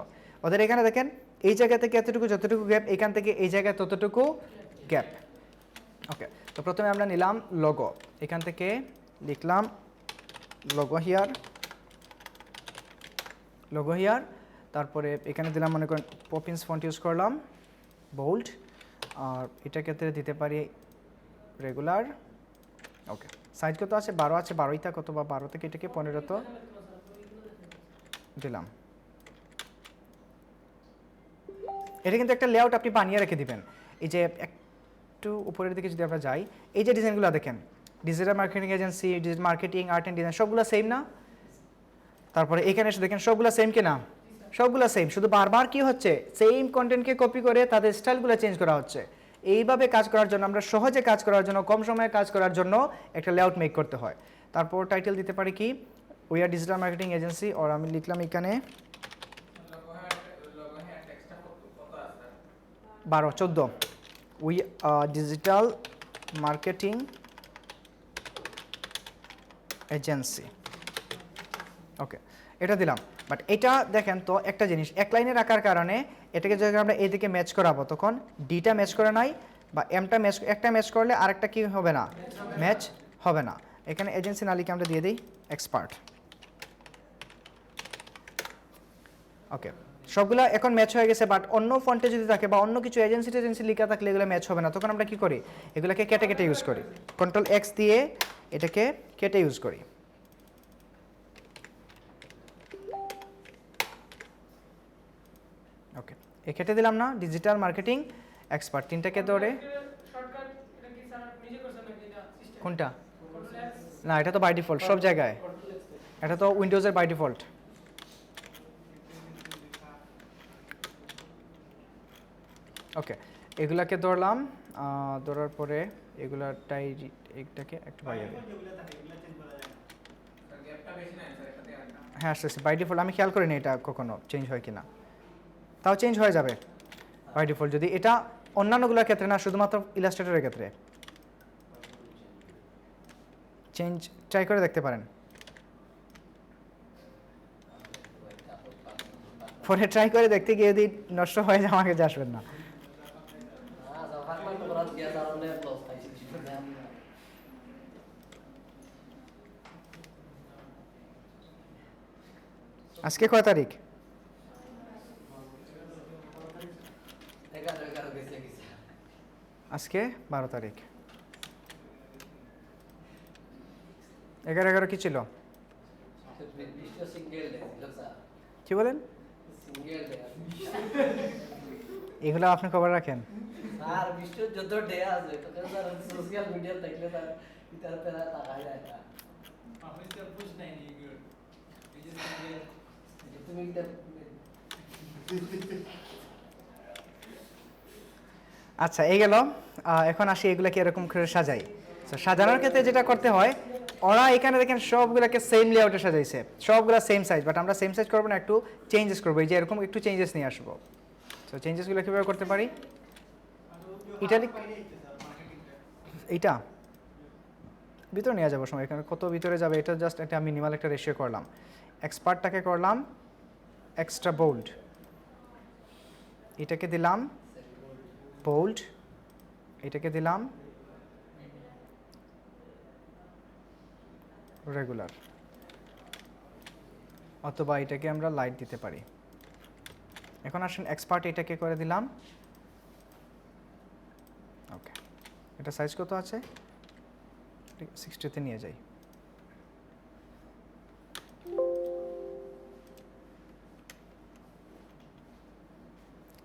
ওদের এখানে দেখেন এই জায়গা থেকে এতটুকু যতটুকু গ্যাপ, এখান থেকে এই জায়গায় ততটুকু গ্যাপ। ওকে, তো প্রথমে আমরা নিলাম লোগো, এখান থেকে লিখলাম লোগো হিয়ার, তারপরে এখানে দিলাম মনে করেন পপিন্স ফন্ট ইউজ করলাম বোল্ড, আর এটা ক্ষেত্রে দিতে পারি রেগুলার। ওকে, সাইজ কত আছে? 12 আছে, 12ই থাক, অথবা 12 থেকে এটাকে 15 তো দিলাম। এটা কিন্তু একটা লেআউট আপনি বানিয়ে রেখে দিবেন। এই যে একটু উপরের দিকে যদি আমরা যাই, এই যে ডিজাইনগুলো দেখেন, digital marketing agency, digital marketing, art and design, সবগুলো সেম না? তারপরে এখানে এসে দেখেন সবগুলো সেম কিনা? সবগুলো সেম, শুধু বারবার কি হচ্ছে, সেম কন্টেন্টকে কপি করে তাদের স্টাইলগুলো চেঞ্জ করা হচ্ছে। এইভাবে কাজ করার জন্য, আমরা সহজে কাজ করার জন্য, কম সময়ে কাজ করার জন্য একটা লেআউট মেক করতে হয়। তারপর টাইটেল দিতে পারি কি, we are digital marketing agency, আর আমি লিখলাম এখানে 14 we are digital marketing agency. Okay, এটা দিলাম। বাট এটা দেখেন তো একটা জিনিস, এক লাইনে রাখার কারণে এটাকে যখন আমরা এদিকে ম্যাচ করাবো, তখন ডিটা ম্যাচ করে নাই, বা এমটা ম্যাচ, একটা ম্যাচ করলে আরেকটা কি হবে না, ম্যাচ হবে না। এখানে এজেন্সি না লিখে আমরা দিয়ে দিই এক্সপার্ট। ওকে, সবগুলা এখন ম্যাচ হয়ে গেছে, বাট অন্য ফন্টে যদি থাকে বা অন্য কিছু এজেন্সি লেখা থাকলে এগুলো ম্যাচ হবে না। তখন আমরা কি করি, এগুলোকে কেটে কেটে ইউজ করি, Ctrl+X দিয়ে এটাকে কেটে ইউজ করি। ওকে, এ কেটে দিলাম না, ডিজিটাল মার্কেটিং এক্সপার্ট, তিনটাকে ধরে। কোনটা? না, এটা তো বাই ডিফল্ট সব জায়গায়, এটা তো উইন্ডোজের বাই ডিফল্ট। ওকে, এগুলাকে ধরলাম, ধরার পরে এগুলাটাই এইটাকে একটু বাড়িয়ে দিই। হ্যাঁ, আসতেছে বাই ডিফল্ট, আমি খেয়াল করিনি এটা কখনো চেঞ্জ হয় কিনা, তাও চেঞ্জ হয়ে যাবে বাই ডিফল্ট যদি। এটা অন্যান্যগুলোর ক্ষেত্রে না, শুধুমাত্র ইলাস্ট্রেটরের ক্ষেত্রে চেঞ্জ, ট্রাই করে দেখতে পারেন। পরে ট্রাই করে দেখতে গিয়ে যদি নষ্ট হয়ে যায় আমাকে আসবেন না। আজকে কয় তারিখ? আজকে 12 তারিখ। 11 কি ছিল? কি বলেন? এগুলো আপনি খবর রাখেন? আচ্ছা, এই গেল। এখন আসি এগুলাকে এরকম করে সাজাই। সাজানোর ক্ষেত্রে যেটা করতে হয়, ওরা এখানে দেখেন সবগুলোকে সেম লেআউটে সাজাইছে, সবগুলো সেম সাইজ, বাট আমরা সেম সাইজ করবো না, একটু চেঞ্জেস করবো। এই যে এরকম একটু চেঞ্জেস নিয়ে আসবো। তো চেঞ্জেসগুলো কীভাবে করতে পারি? ইটালিক, এইটা ভিতরে নিয়ে যাবো সময়, এখানে কত ভিতরে যাবে, এটা জাস্ট একটা মিনিমাল একটা রেশিও করলাম। এক্সপার্টটাকে করলাম এক্সট্রা বোল্ড, এটাকে দিলাম বোল্ড, এটাকে দিলাম রেগুলার, অথবা এটাকে আমরা লাইট দিতে পারি। এখন আসেন এক্সপার্ট, এটাকে করে দিলাম। ওকে, এটা সাইজ কত আছে? 60-তে নিয়ে যাই।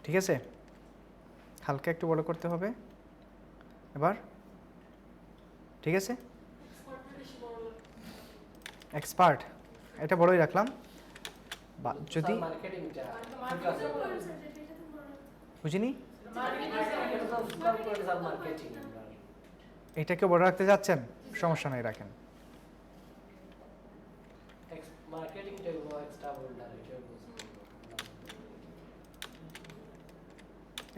ঠিক আছে, হালকা একটু বড় করতে হবে। এবার ঠিক আছে, এক্সপার্ট এটা বড়ই রাখলাম। বা যদি বুঝিনি, এটাকে বড় রাখতে যাচ্ছেন, সমস্যা নাই, রাখেন।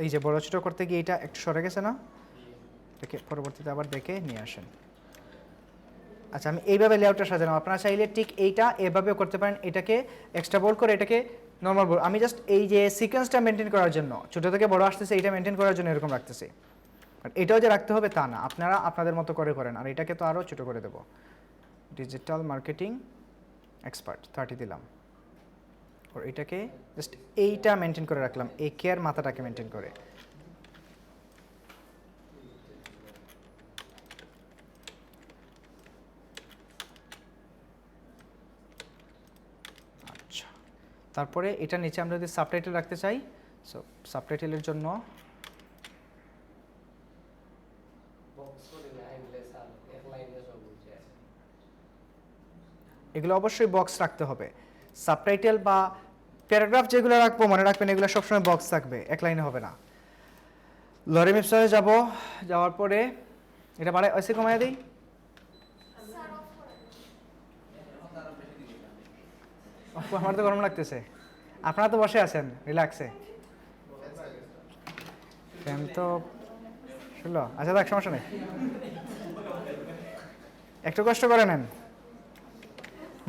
এই যে বড় ছোট করতে গিয়ে এটা একটু সরে গেছে না, এটাকে পরবর্তীতে আবার দেখে নিয়ে আসেন। আচ্ছা, আমি এইভাবে লেআউটটা সাজালাম, আপনারা চাইলে ঠিক এইটা এভাবেও করতে পারেন, এটাকে এক্সট্রা বোল্ড করে এটাকে নর্মাল বোল্ড। আমি জাস্ট এই যে সিকোয়েন্সটা মেনটেন করার জন্য, ছোটো থেকে বড় আসতেছে এইটা মেনটেন করার জন্য এরকম রাখতেছি। আর এটাও যে রাখতে হবে তা না, আপনারা আপনাদের মতো করে করেন। আর এটাকে তো আরও ছোটো করে দেবো, ডিজিটাল মার্কেটিং এক্সপার্ট 30 দিলাম। আর এটাকে জাস্ট এইটা মেনটেন করে রাখলাম, এই কেয়ার মাথাটাকে মেনটেন করে। আচ্ছা, তারপরে এটা নিচে আমরা যদি সাবটাইটেল রাখতে চাই, সো সাবটাইটেলের জন্য এগুলো অবশ্যই বক্স রাখতে হবে। সাবটাইটেল বা প্যারাগ্রাফ যেগুলো রাখবো মনে রাখবেন এগুলো সবসময় বক্স থাকবে, এক লাইনে হবে না। লরেম ইপসনে যাব, যাওয়ার পরে এটা বাড়াই এসে কমায় দিই। আমার তো গরম লাগতেছে, আপনারা তো বসে আছেন রিল্যাক্সে, ফ্যান তো শুনলো। আচ্ছা দেখ, সমস্যা নেই, একটু কষ্ট করে নেন।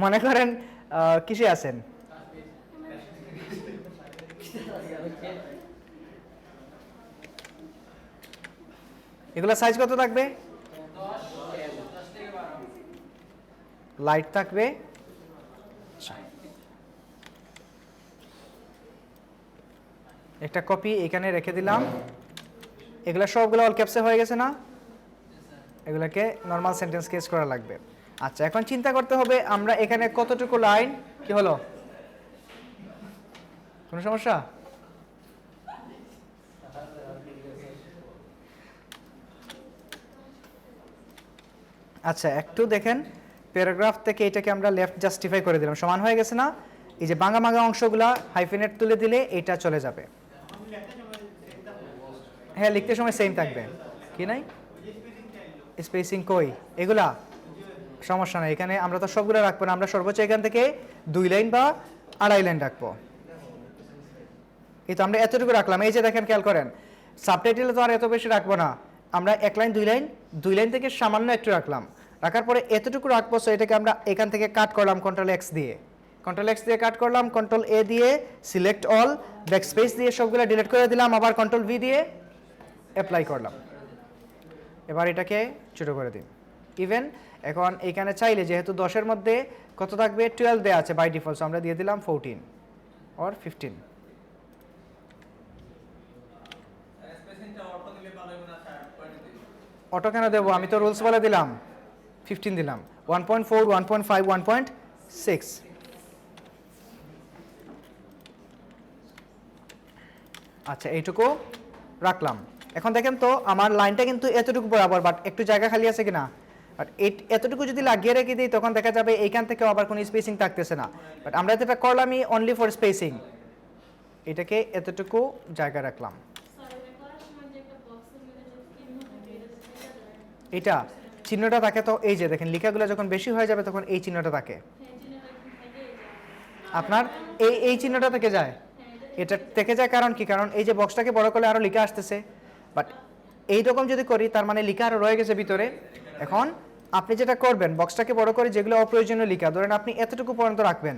মনে করেন কিসে আছেন, এগুলো সাইজ কত থাকবে, লাইট থাকবে। একটা কপি এখানে রেখে দিলাম, এগুলো সবগুলো অল ক্যাপসে হয়ে গেছে না, এগুলোকে নর্মাল সেন্টেন্স কেস করা লাগবে। আচ্ছা, এখন চিন্তা করতে হবে আমরা এখানে কতটুকু লাইন, কি হলো, কোনো সমস্যা? আচ্ছা, একটু দেখেন, প্যারাগ্রাফ থেকে এটাকে আমরা লেফট জাস্টিফাই করে দিলাম, সমান হয়ে গেছে না? এই যে ভাঙা ভাঙা অংশগুলা হাইফেনেট তুলে দিলে এটা চলে যাবে। হ্যাঁ, লিখতে সময় সেম থাকবে, কি নাই স্পেসিং কই, এগুলা সমস্যা নাই। এখানে আমরা তো সবগুলো রাখবো না, আমরা সর্বোচ্চ এখান থেকে 2 লাইন বা 2.5 লাইন রাখবো। এই তো আমরা এতটুকু রাখলাম। এই যে দেখেন, খেয়াল করেন, সাবটাইটেলে তো আর এত বেশি রাখবো না, আমরা 1 লাইন 2 লাইন থেকে সামান্য একটু রাখলাম, রাখার পরে এতটুকু রাখবো। সো এটাকে আমরা এখান থেকে কাট করলাম কন্ট্রোল এক্স দিয়ে, কাট করলাম, কন্ট্রোল এ দিয়ে সিলেক্ট অল, ব্যাক স্পেস দিয়ে সবগুলো ডিলিট করে দিলাম, আবার কন্ট্রোল ভি দিয়ে অ্যাপ্লাই করলাম। এবার এটাকে ছোটো করে দিন। ইভেন এখন এখানে চাইলে যেহেতু 10-এর মধ্যে কত থাকবে, 12 দেওয়া আছে বাই ডিফল্ট, আমরা দিয়ে দিলাম 14 অর 15। অটো কেন দেবো, আমি তো রুলস বলে দিলাম, 15 দিলাম, 1.4 1.5 1.6। আচ্ছা, এইটুকু রাখলাম। এখন দেখেন তো আমার লাইনটা কিন্তু এতটুকু বরাবর, বাট একটু জায়গা খালি আছে কিনা, বাট এতটুকু যদি লাগিয়ে রেখে দিই তখন দেখা যাবে এইখান থেকে আবার কোনো স্পেসিং থাকতেছে না। বাট আমরা এটা করলামই অনলি ফর স্পেসিং, এটাকে এতটুকু জায়গা রাখলাম। এটা চিহ্নটা থাকে তো, এই যে দেখেন লেখাগুলো যখন বেশি হয়ে যাবে তখন এই চিহ্নটা থাকে, আপনার এই চিহ্নটা থেকে যায়, এটা থেকে যায়। কারণ কি, কারণ এই যে বক্সটাকে বড় করলে আরো লেখা আসতেছে, বাট এইরকম যদি করি তার মানে লেখা আরো রয়ে গেছে ভিতরে। এখন আপনি যেটা করবেন, বক্সটাকে বড় করে যেগুলো অপ্রয়োজনীয় লেখা, ধরেন আপনি এতটুকু পর্যন্ত রাখবেন,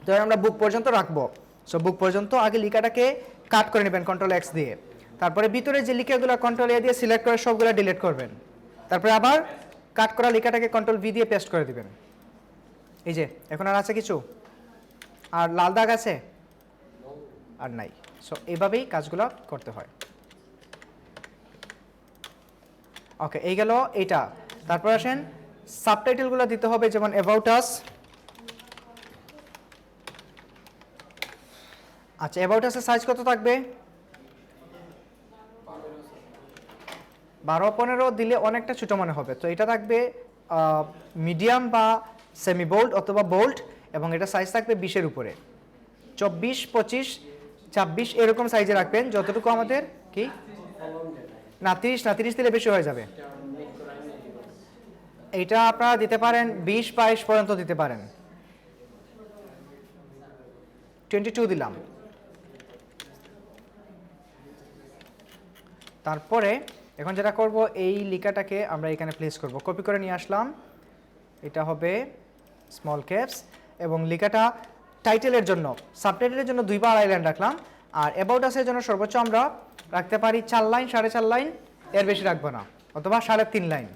ধরেন আমরা বুক পর্যন্ত রাখবো। সো বুক পর্যন্ত আগে লেখাটাকে কাট করে নেবেন কন্ট্রোল এক্স দিয়ে, তারপরে ভিতরে যে লেখাগুলো কন্ট্রোল এ দিয়ে সিলেক্ট করে সবগুলো ডিলিট করবেন, তারপরে আবার কাট করা লেখাটাকে কন্ট্রোল ভি দিয়ে পেস্ট করে দিবেন। এই যে এখন আর আছে কিছু, আর লাল দাগ আছে আর নাই। সো এইভাবেই কাজগুলো করতে হয়। ওকে, এই গেল এইটা। তারপর আসেন সাবটাইটেলগুলো দিতে হবে, যেমন অ্যাবাউট আস। আচ্ছা, অ্যাবাউট আসের সাইজ কত থাকবে, 12-15 দিলে অনেকটা ছোটো মনে হবে, তো এটা থাকবে মিডিয়াম বা সেমি বোল্ড অথবা বোল্ড, এবং এটা সাইজ থাকবে 20-এর উপরে। 24, 25, 26 এরকম সাইজে রাখবেন, যতটুকু আমাদের কি না 30 দিলে বেশি হয়ে যাবে। এটা আপনারা দিতে পারেন 20-22 পর্যন্ত দিতে পারেন। 22 দিলাম। তারপরে এখন যেটা করব, এই লিখাটাকে আমরা এখানে প্লেস করব, কপি করে নিয়ে আসলাম। এটা হবে স্মল ক্যাপস, এবং লিখাটা টাইটেলের জন্য, সাবটাইটেলের জন্য 2 বা আড়াই লাইন রাখলাম, আর অ্যাবাউট আসের জন্য সর্বোচ্চ আমরা রাখতে পারি 4 লাইন, 4.5 লাইন, এর বেশি রাখবো না, অথবা 3.5 লাইন।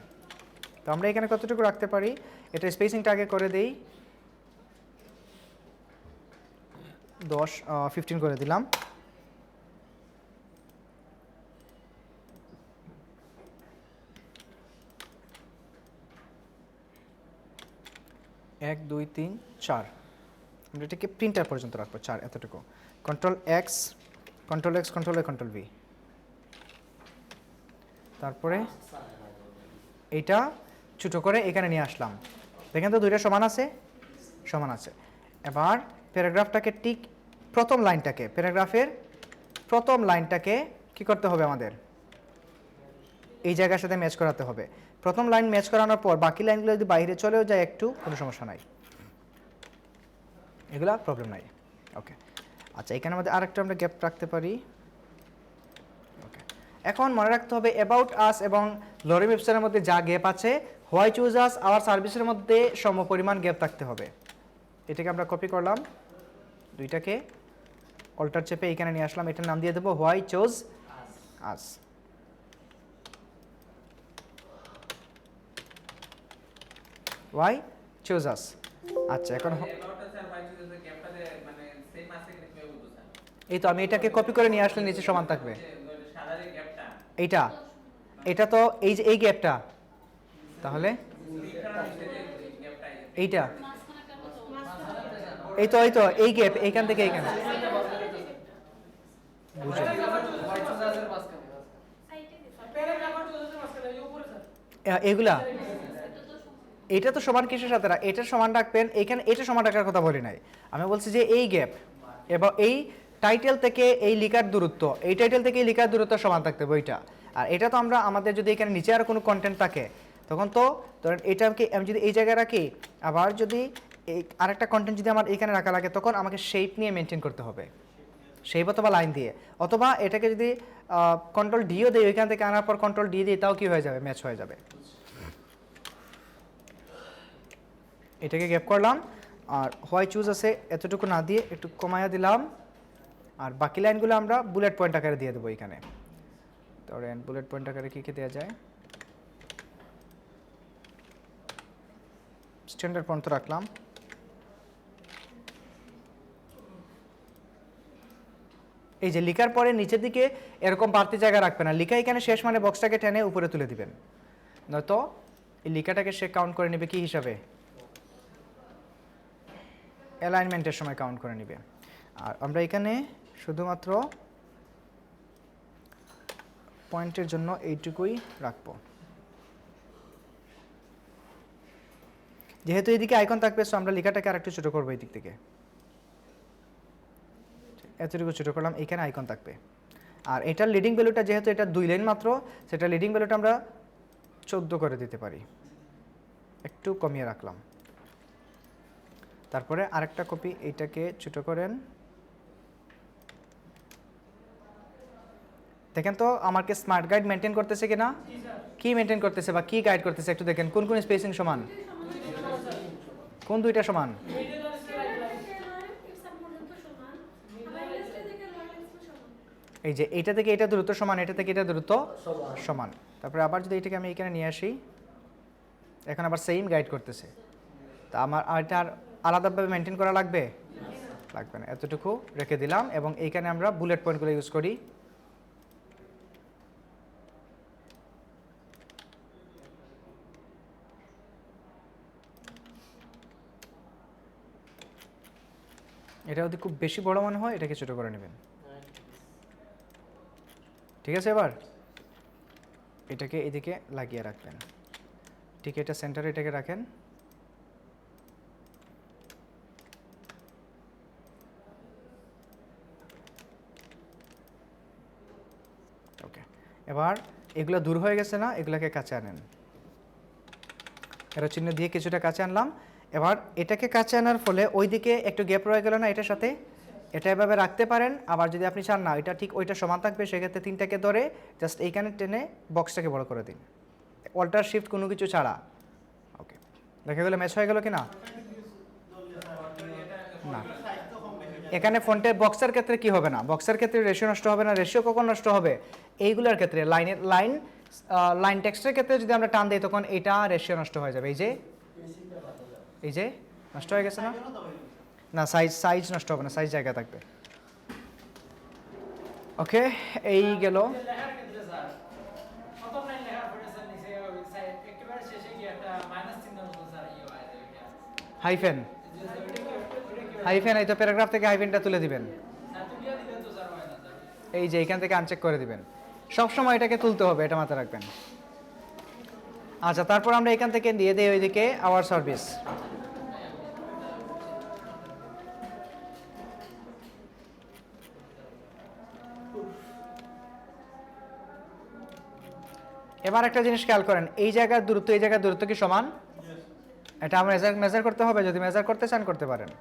তো আমরা এখানে কতটুকু রাখতে পারি, এটা স্পেসিংটা আগে করে দেই, 15 করে দিলাম। এক, 2, 3, 4, আমরা এটাকে প্রিন্টার পর্যন্ত রাখবো 4, এতটুকু। Control X, control X, control A, control V. তারপরে এইটা ছোটো করে এখানে নিয়ে আসলাম, দেখেন তো দুইটা সমান আছে, সমান আছে। এবার প্যারাগ্রাফটাকে ঠিক প্রথম লাইনটাকে, প্যারাগ্রাফের প্রথম লাইনটাকে কি করতে হবে, আমাদের এই জায়গার সাথে ম্যাচ করাতে হবে। প্রথম লাইন ম্যাচ করানোর পর বাকি লাইনগুলো যদি বাইরে চলেও যায় একটু, কোনো সমস্যা নাই, এগুলা প্রবলেম নাই। ওকে, আচ্ছা, এখানে আমাদের আরেকটা আমরা গ্যাপ রাখতে পারি। ওকে, এখন মনে রাখতে হবে অ্যাবাউট আস এবং লরিম ওয়েবসাইটের মধ্যে যা গ্যাপ আছে, হোয়াই চুজ আস আওয়ার সার্ভিসের মধ্যে সমপরিমাণ গ্যাপ থাকতে হবে। এটাকে আমরা কপি করলাম, দুইটাকে অল্টার চেপে এখানে নিয়ে আসলাম, এটার নাম দিয়ে দেবো why choose us. Why choose us. আচ্ছা, এখন এই তো আমি এটাকে কপি করে নিয়ে আসলে নিচে সমান থাকবে। এইটা, এটা তো এই যে এই গ্যাপটা, তাহলে এইটা, এই তো এই গ্যাপ, এইখান থেকে এইখানে, বুঝুন এগুলা, এটা তো সমান কিসের সাথে, এটার সমান রাখবেন এখানে, এটা সমান রাখার কথা বলি নাই, আমি বলছি যে এই গ্যাপ এবং এই টাইটেল থেকে এই লিখার দূরত্ব, এই টাইটেল থেকে এই লিখার দূরত্ব সমান থাকতে হবে ওইটা। আর এটা তো আমরা আমাদের যদি এখানে নিচে আর কোনো কন্টেন্ট থাকে, তখন তো ধরেন এটাকে আমি যদি এই জায়গায় রাখি, আবার যদি এই আরেকটা কন্টেন্ট যদি আমার এখানে রাখা লাগে, তখন আমাকে শেপ নিয়ে মেনটেন করতে হবে, শেপ অথবা লাইন দিয়ে, অথবা এটাকে যদি কন্ট্রোল ডিও দিই, ওইখান থেকে আনার পর কন্ট্রোল ডি দিই, তাও কি হয়ে যাবে, ম্যাচ হয়ে যাবে। এটাকে গ্যাপ করলাম, আর হোয়াই চুজ আছে এতটুকু না দিয়ে একটু কমায়া দিলাম, আর বাকি লাইনগুলো আমরা বুলেট পয়েন্ট আকারে দিয়ে দেবো এখানে। ধরেন বুলেট পয়েন্ট আকারে কী কী দেওয়া যায়, স্ট্যান্ডার্ড পর্যন্ত রাখলাম। এই যে লিখার পরে নিচের দিকে এরকম বাড়তি জায়গা রাখবে না, লিখা এখানে শেষ মানে বক্সটাকে টেনে উপরে তুলে দিবেন, নয়তো এই লিখাটাকে সে কাউন্ট করে নেবে কি হিসাবে, অ্যালাইনমেন্টের সময় কাউন্ট করে নেবে। আর আমরা এখানে শুধুমাত্র পয়েন্টের জন্য এইটুকুই রাখবো, যেহেতু এইদিকে আইকন থাকবে, সো আমরা লেখাটাকে আরেকটু ছোটো করবো এই দিক থেকে, এতটুকু ছোটো করলাম, এখানে আইকন থাকবে। আর এটার লিডিং ভ্যালুটা যেহেতু এটা 2 লাইন মাত্র, সেটা লিডিং ভ্যালুটা আমরা 14 করে দিতে পারি, একটু কমিয়ে রাখলাম। তারপরে আরেকটা কপি, এইটাকে ছোটো করেন, দেখেন তো আমাকে স্মার্ট গাইড মেনটেন করতেছে কিনা, কি মেনটেন করতেছে বা কি গাইড করতেছে একটু দেখেন, কোন কোন স্পেসিং সমান, কোন দুইটা সমান, এই যে এইটা থেকে এটা দূরত্ব সমান, এটা থেকে এটা দূরত্ব সমান। তারপরে আবার যদি এটাকে আমি এখানে নিয়ে আসি, এখন আবার সেম গাইড করতেছে, তা আমার এটার আলাদাভাবে মেনটেন করা লাগবে, লাগবে না, এতটুকু রেখে দিলাম। এবং এইখানে আমরা বুলেট পয়েন্টগুলো ইউজ করি, এটা যদি খুব বেশি বড় মনে হয় এটাকে ছোটো করে নেবেন, ঠিক আছে। এবার এটাকে এদিকে লাগিয়ে রাখবেন, ঠিক এটা সেন্টারে এটাকে রাখেন। ওকে, এবার এগুলো দূর হয়ে গেছে না, এগুলোকে কাছে আনেন, এর চিহ্ন দিয়ে কিছুটা কাছে আনলাম। এবার এটাকে কাছে আনার ফলে ওইদিকে একটু গ্যাপ রয়ে গেল না এটার সাথে, এটা এভাবে রাখতে পারেন। আবার যদি আপনি চান না এটা ঠিক ওইটা সমান থাকবে, সেক্ষেত্রে তিনটাকে ধরে জাস্ট এইখানে টেনে বক্সটাকে বড় করে দিন, অল্টার শিফট কোনো কিছু ছাড়া। ওকে, দেখা গেলো ম্যাচ হয়ে গেল কি না? না, এখানে ফন্টের বক্সের ক্ষেত্রে কি হবে না, বক্সের ক্ষেত্রে রেশিও নষ্ট হবে না। রেশিও কখন নষ্ট হবে? এইগুলোর ক্ষেত্রে লাইন টেক্সটের ক্ষেত্রে যদি আমরা টান দিই তখন এটা রেশিও নষ্ট হয়ে যাবে। এই যে নষ্ট হয়ে গেছে না? না, সাইজ নষ্ট হবে না, সাইজ জায়গা থাকবে। ওকে, এই গেল। হাইফেন এই তো প্যারাগ্রাফ থেকে হাইফেনটা তুলে দিবেন, এই যে এখান থেকে আনচেক করে দিবেন। সবসময় এটাকে তুলতে হবে, এটা মাথায় রাখবেন। আচ্ছা, তারপর আমরা এখান থেকে দিয়ে দিই ওইদিকে আওয়ার সার্ভিস। এবার একটা জিনিস খেয়াল করেন, এই জায়গার দূরত্ব কি সমান? এটা আমরা মেজার করতে হবে, যদি মেজার করতে চান করতে পারেন।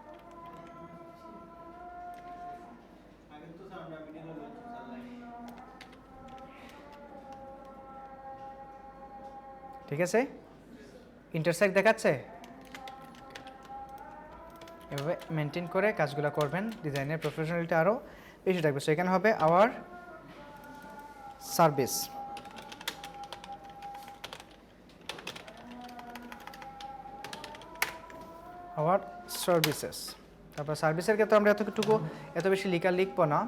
ঠিক আছে, ইন্টারসেক্ট দেখাচ্ছে। এভাবে মেনটেন করে কাজগুলো করবেন, ডিজাইনের প্রফেশনালিটি আরও বেশি থাকবে। সো এখানে হবে আওয়ার সার্ভিস। Hour services. তারপর সার্ভিসের ক্ষেত্রে আমরা এত বেশি লিখবো না,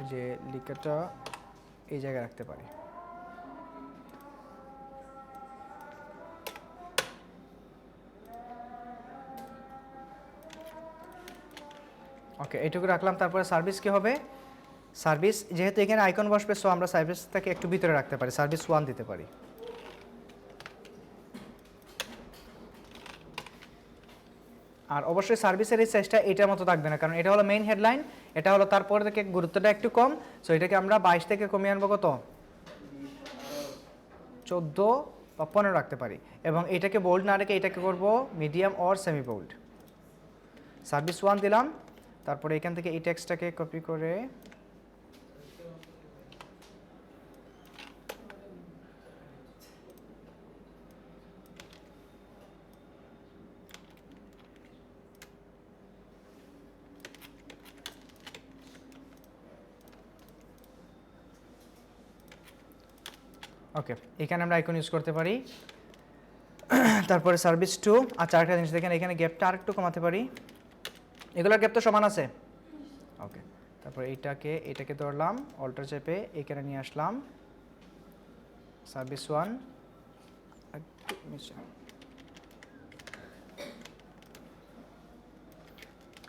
যে লিখাটা এই জায়গায় রাখতে পারি। ওকে, এইটুকু রাখলাম। তারপরে সার্ভিস কি হবে? সার্ভিস যেহেতু এখানে আইকন বসবে, সো আমরা সার্ভিসটাকে একটু ভিতরে রাখতে পারি, সার্ভিস 1 দিতে পারি। আর অবশ্যই সার্ভিসের এই সাইজটা এটার মতো থাকবে না, কারণ এটা হলো মেইন হেডলাইন, এটা হলো তারপর থেকে গুরুত্বটা একটু কম। সো এটাকে আমরা 22 থেকে কমিয়ে আনবো কত? 14 বা 15 রাখতে পারি। এবং এটাকে বোল্ড না রেখে এটাকে করব medium or semi bold. Service 1 দিলাম। তারপরে এখান থেকে এই টেক্সটটাকে কপি করে ওকে, এখানে আমরা আইকন ইউজ করতে পারি। তারপরে সার্ভিস 2। আচ্ছা, আরেকটা জিনিস দেখেন, এখানে গ্যাপটা আরেকটু কমাতে পারি। এগুলোর গ্যাপ তো সমান আছে। ওকে, তারপর এটাকে ধরলাম, অল্টার চেপে এখানে নিয়ে আসলাম। Service 1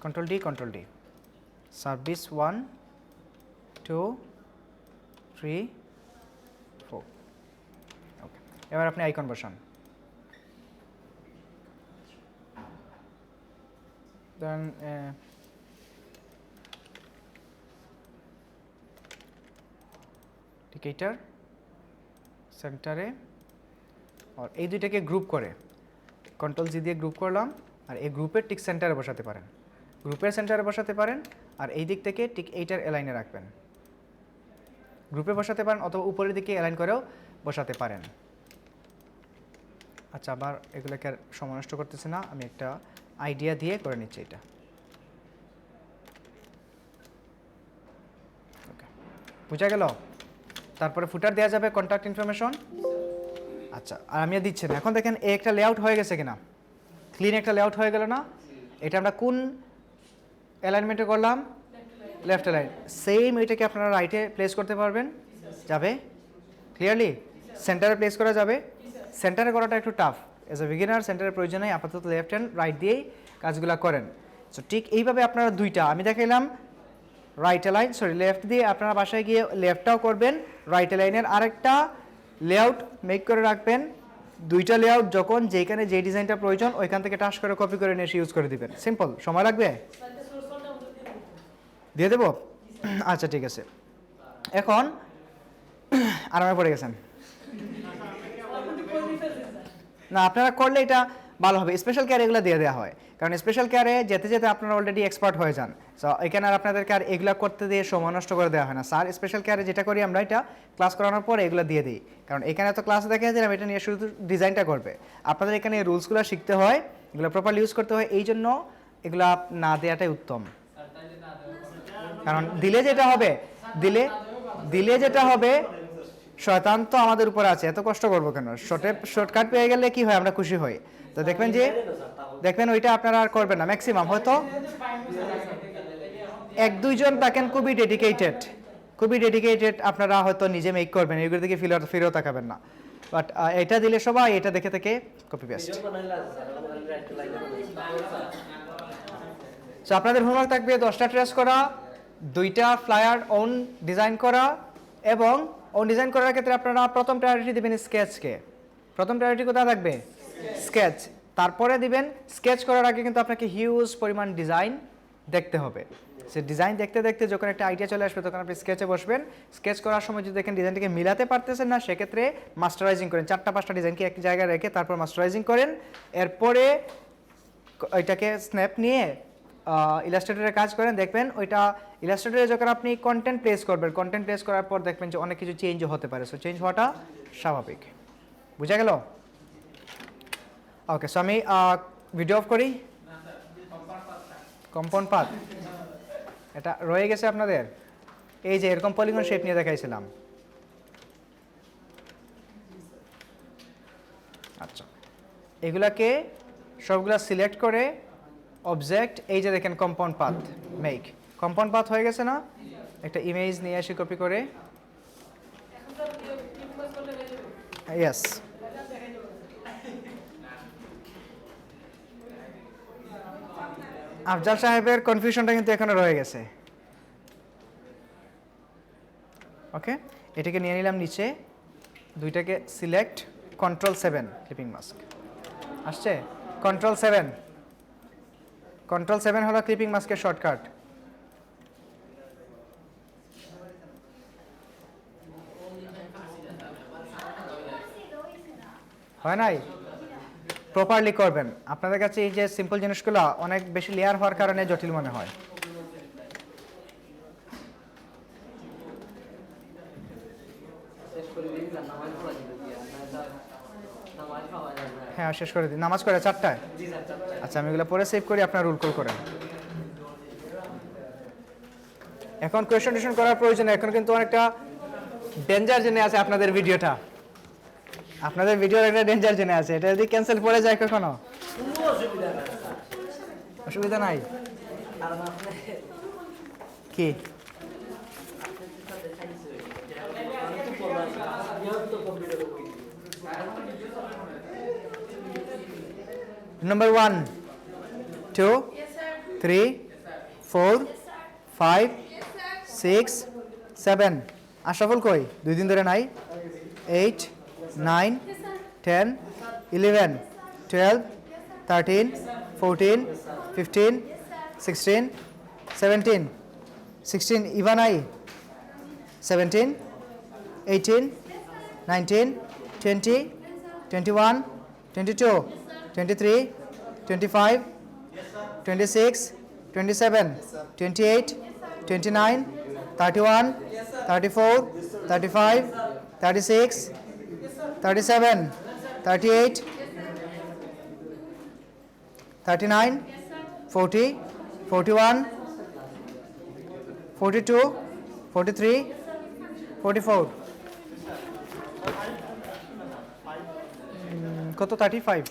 control D. Service 1 2 3 4। Okay, এবার আপনি আইকন বসান। দেন ঠিক এইটার সেন্টারে, আর এই দুইটাকে গ্রুপ করে কন্ট্রোল জি দিয়ে গ্রুপ করলাম। আর এই গ্রুপের ঠিক সেন্টারে বসাতে পারেন, গ্রুপের সেন্টারে বসাতে পারেন। আর এই দিক থেকে ঠিক এইটার অ্যালাইনে রাখবেন, গ্রুপে বসাতে পারেন, অথবা উপরের দিকে অ্যালাইন করেও বসাতে পারেন। আচ্ছা, আবার এগুলোকে আর সময় নষ্ট করতেছি না, আমি একটা আইডিয়া দিয়ে করে নিচ্ছি এটা। ওকে, বুঝা গেল? তারপরে ফুটার দেওয়া যাবে কন্ট্যাক্ট ইনফরমেশন। আচ্ছা, আর আমি দিচ্ছি না। এখন দেখেন এই একটা লেআউট হয়ে গেছে কিনা, ক্লিন একটা লেআউট হয়ে গেল না? এটা আমরা কোন অ্যালাইনমেন্টে করলাম? Left align. সেম এটাকে আপনারা রাইটে প্লেস করতে পারবেন, যাবে ক্লিয়ারলি? সেন্টারে প্লেস করা যাবে। সেন্টারে করাটা একটু টাফ, এজ এ বিগিনার সেন্টারের প্রয়োজন নেই, আপাতত লেফট হ্যান্ড রাইট দিয়েই কাজগুলো করেন। সো ঠিক এইভাবে আপনারা দুইটা আমি দেখাইলাম রাইট অ্যালাইন লেফট দিয়ে আপনারা বাসায় গিয়ে লেফটটাও করবেন, রাইট অ্যালাইনের আরেকটা লেআউট মেক করে রাখবেন। দুইটা লেআউট যখন যেখানে যে ডিজাইনটা প্রয়োজন ওইখান থেকে টাচ করে কপি করে নিয়ে এসে ইউজ করে দিবেন। সিম্পল, সময় লাগবে? দিয়ে দেবো? আচ্ছা ঠিক আছে। এখন আরামে পড়ে গেছেন না, আপনারা করলে এটা ভালো হবে। স্পেশাল কেয়ার এগুলো দিয়ে দেওয়া হয়, কারণ স্পেশাল কেয়ারে যেতে যেতে আপনারা অলরেডি এক্সপার্ট হয়ে যান। সো এখানে আর আপনাদেরকে আর এগুলো করতে দিয়ে সময় নষ্ট করে দেওয়া হয় না। স্যার স্পেশাল কেয়ারে যেটা করি আমরা, এটা ক্লাস করানোর পর এগুলো দিয়ে দিই, কারণ এখানে তো ক্লাসে দেখা যায় এটা নিয়ে শুধু ডিজাইনটা করবে। আপনাদের এখানে এই রুলসগুলো শিখতে হয়, এগুলো প্রপারলি ইউজ করতে হয়, এই জন্য এগুলো না দেওয়াটাই উত্তম। কারণ দিলে যেটা হবে শয়তান তো আমাদের উপর আছে, এত কষ্ট করবো কেন? শর্টকাট পেয়ে গেলে কি হয়, আমরা খুশি হই। তো দেখবেন ওইটা আপনারা আর করবেন না। ম্যাক্সিমাম হয়তো 1-2 জন থাকেন খুবই ডেডিকেটেড, আপনারা হয়তো নিজে মেক করবেন, এগুলো দিকে ফিরেও তাকাবেন না। বাট এটা দিলে সবাই এটা দেখে থেকে কপি পেস্ট। সো আপনাদের হোমওয়ার্ক থাকবে 10টা ট্রেস করা, 2টা ফ্লায়ার ওন ডিজাইন করা, এবং ওন ডিজাইন করার ক্ষেত্রে আপনারা প্রথম প্রায়োরিটি দিবেন স্কেচকে। প্রথম প্রায়োরিটি কোথায় থাকবে? স্কেচ। তারপরে দিবেন স্কেচ করার আগে কিন্তু আপনাকে হিউজ পরিমাণ ডিজাইন দেখতে হবে। সে ডিজাইন দেখতে দেখতে যখন একটা আইডিয়া চলে আসবে তখন আপনি স্কেচে বসবেন। স্কেচ করার সময় যদি দেখেন ডিজাইনটাকে মিলাতে পারতেছেন না, সেক্ষেত্রে মাস্টারাইজিং করেন। 4টা-5টা ডিজাইনকে এক জায়গায় রেখে তারপর মাস্টারাইজিং করেন। এরপরে ওইটাকে স্ন্যাপ নিয়ে ইলাস্ট্রেটরে কাজ করেন। দেখবেন ওইটা ইলাস্ট্রেটরে যখন আপনি কন্টেন্ট প্লেস করবেন, কন্টেন্ট প্লেস করার পর দেখবেন যে অনেক কিছু চেঞ্জও হতে পারে। সো চেঞ্জ হওয়াটা স্বাভাবিক। বুঝা গেল? ওকে, সো আমি ভিডিও অফ করি। কম্পাউন্ড পাথ এটা রয়ে গেছে আপনাদের, এই যে এরকম পলিগন শেপ নিয়ে দেখাইছিলাম। আচ্ছা, এগুলাকে সবগুলা সিলেক্ট করে অবজেক্ট, এই যে দেখেন compound path make, compound path হয়ে গেছে না? একটা ইমেজ নিয়ে আসি কপি করে। ইয়েস, আফজাল সাহেবের কনফিউশনটা কিন্তু এখানে রয়ে গেছে। ওকে, এটাকে নিয়ে নিলাম নিচে, দুইটাকে সিলেক্ট, Ctrl+7 ক্লিপিং মাস্ক আসছে। Ctrl+7 হলো ক্লিপিং মাস্কের শর্টকাট। হয় নাই? প্রপারলি করবেন। আপনাদের কাছে এই যে সিম্পল জিনিসগুলো অনেক বেশি লেয়ার হওয়ার কারণে জটিল মনে হয়। হ্যাঁ, শেষ করে দিন। নামাজ করে 4টায়? আচ্ছা, আমি এগুলো পরে সেভ করি, আপনার রুল কল করেন। এখন কোয়েশ্চেন করার প্রয়োজন। এখন কিন্তু অনেকটা ডেঞ্জার জেনে আছে আপনাদের ভিডিওটা, আপনাদের ভিডিওর একটা ডেঞ্জার জেনে আছে। এটা যদি ক্যান্সেল পড়ে যায় কখনো অসুবিধা নাই কি? Number 1, 2, 3, 4, 5, 6, 7. আশরাফুল কই? 2 দিন ধরে নাই। 8, 9, 10, 11, 12, 13, 14, 15, 16, 17, 16 ইভান আই, 17, 18, 19, 20, 21, 22, 23, 25, 26, 27, 28, 29, 31, 34, 35, 36, 37, 38, 39, 40, 41, 42, 43, 44. কত? 35,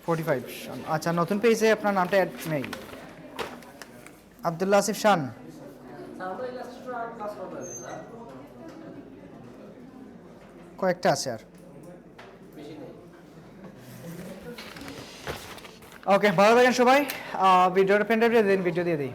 45। আচ্ছা, নতুন পেজে আপনার নামটা অ্যাড নেই। আব্দুল্লাহ আসিফ শান। কয়েকটা আছে আর। ওকে, ভালো থাকেন সবাই। ভিডিওটা পেন ড্রাইভ দিয়ে দিন, ভিডিও দিয়ে দিই।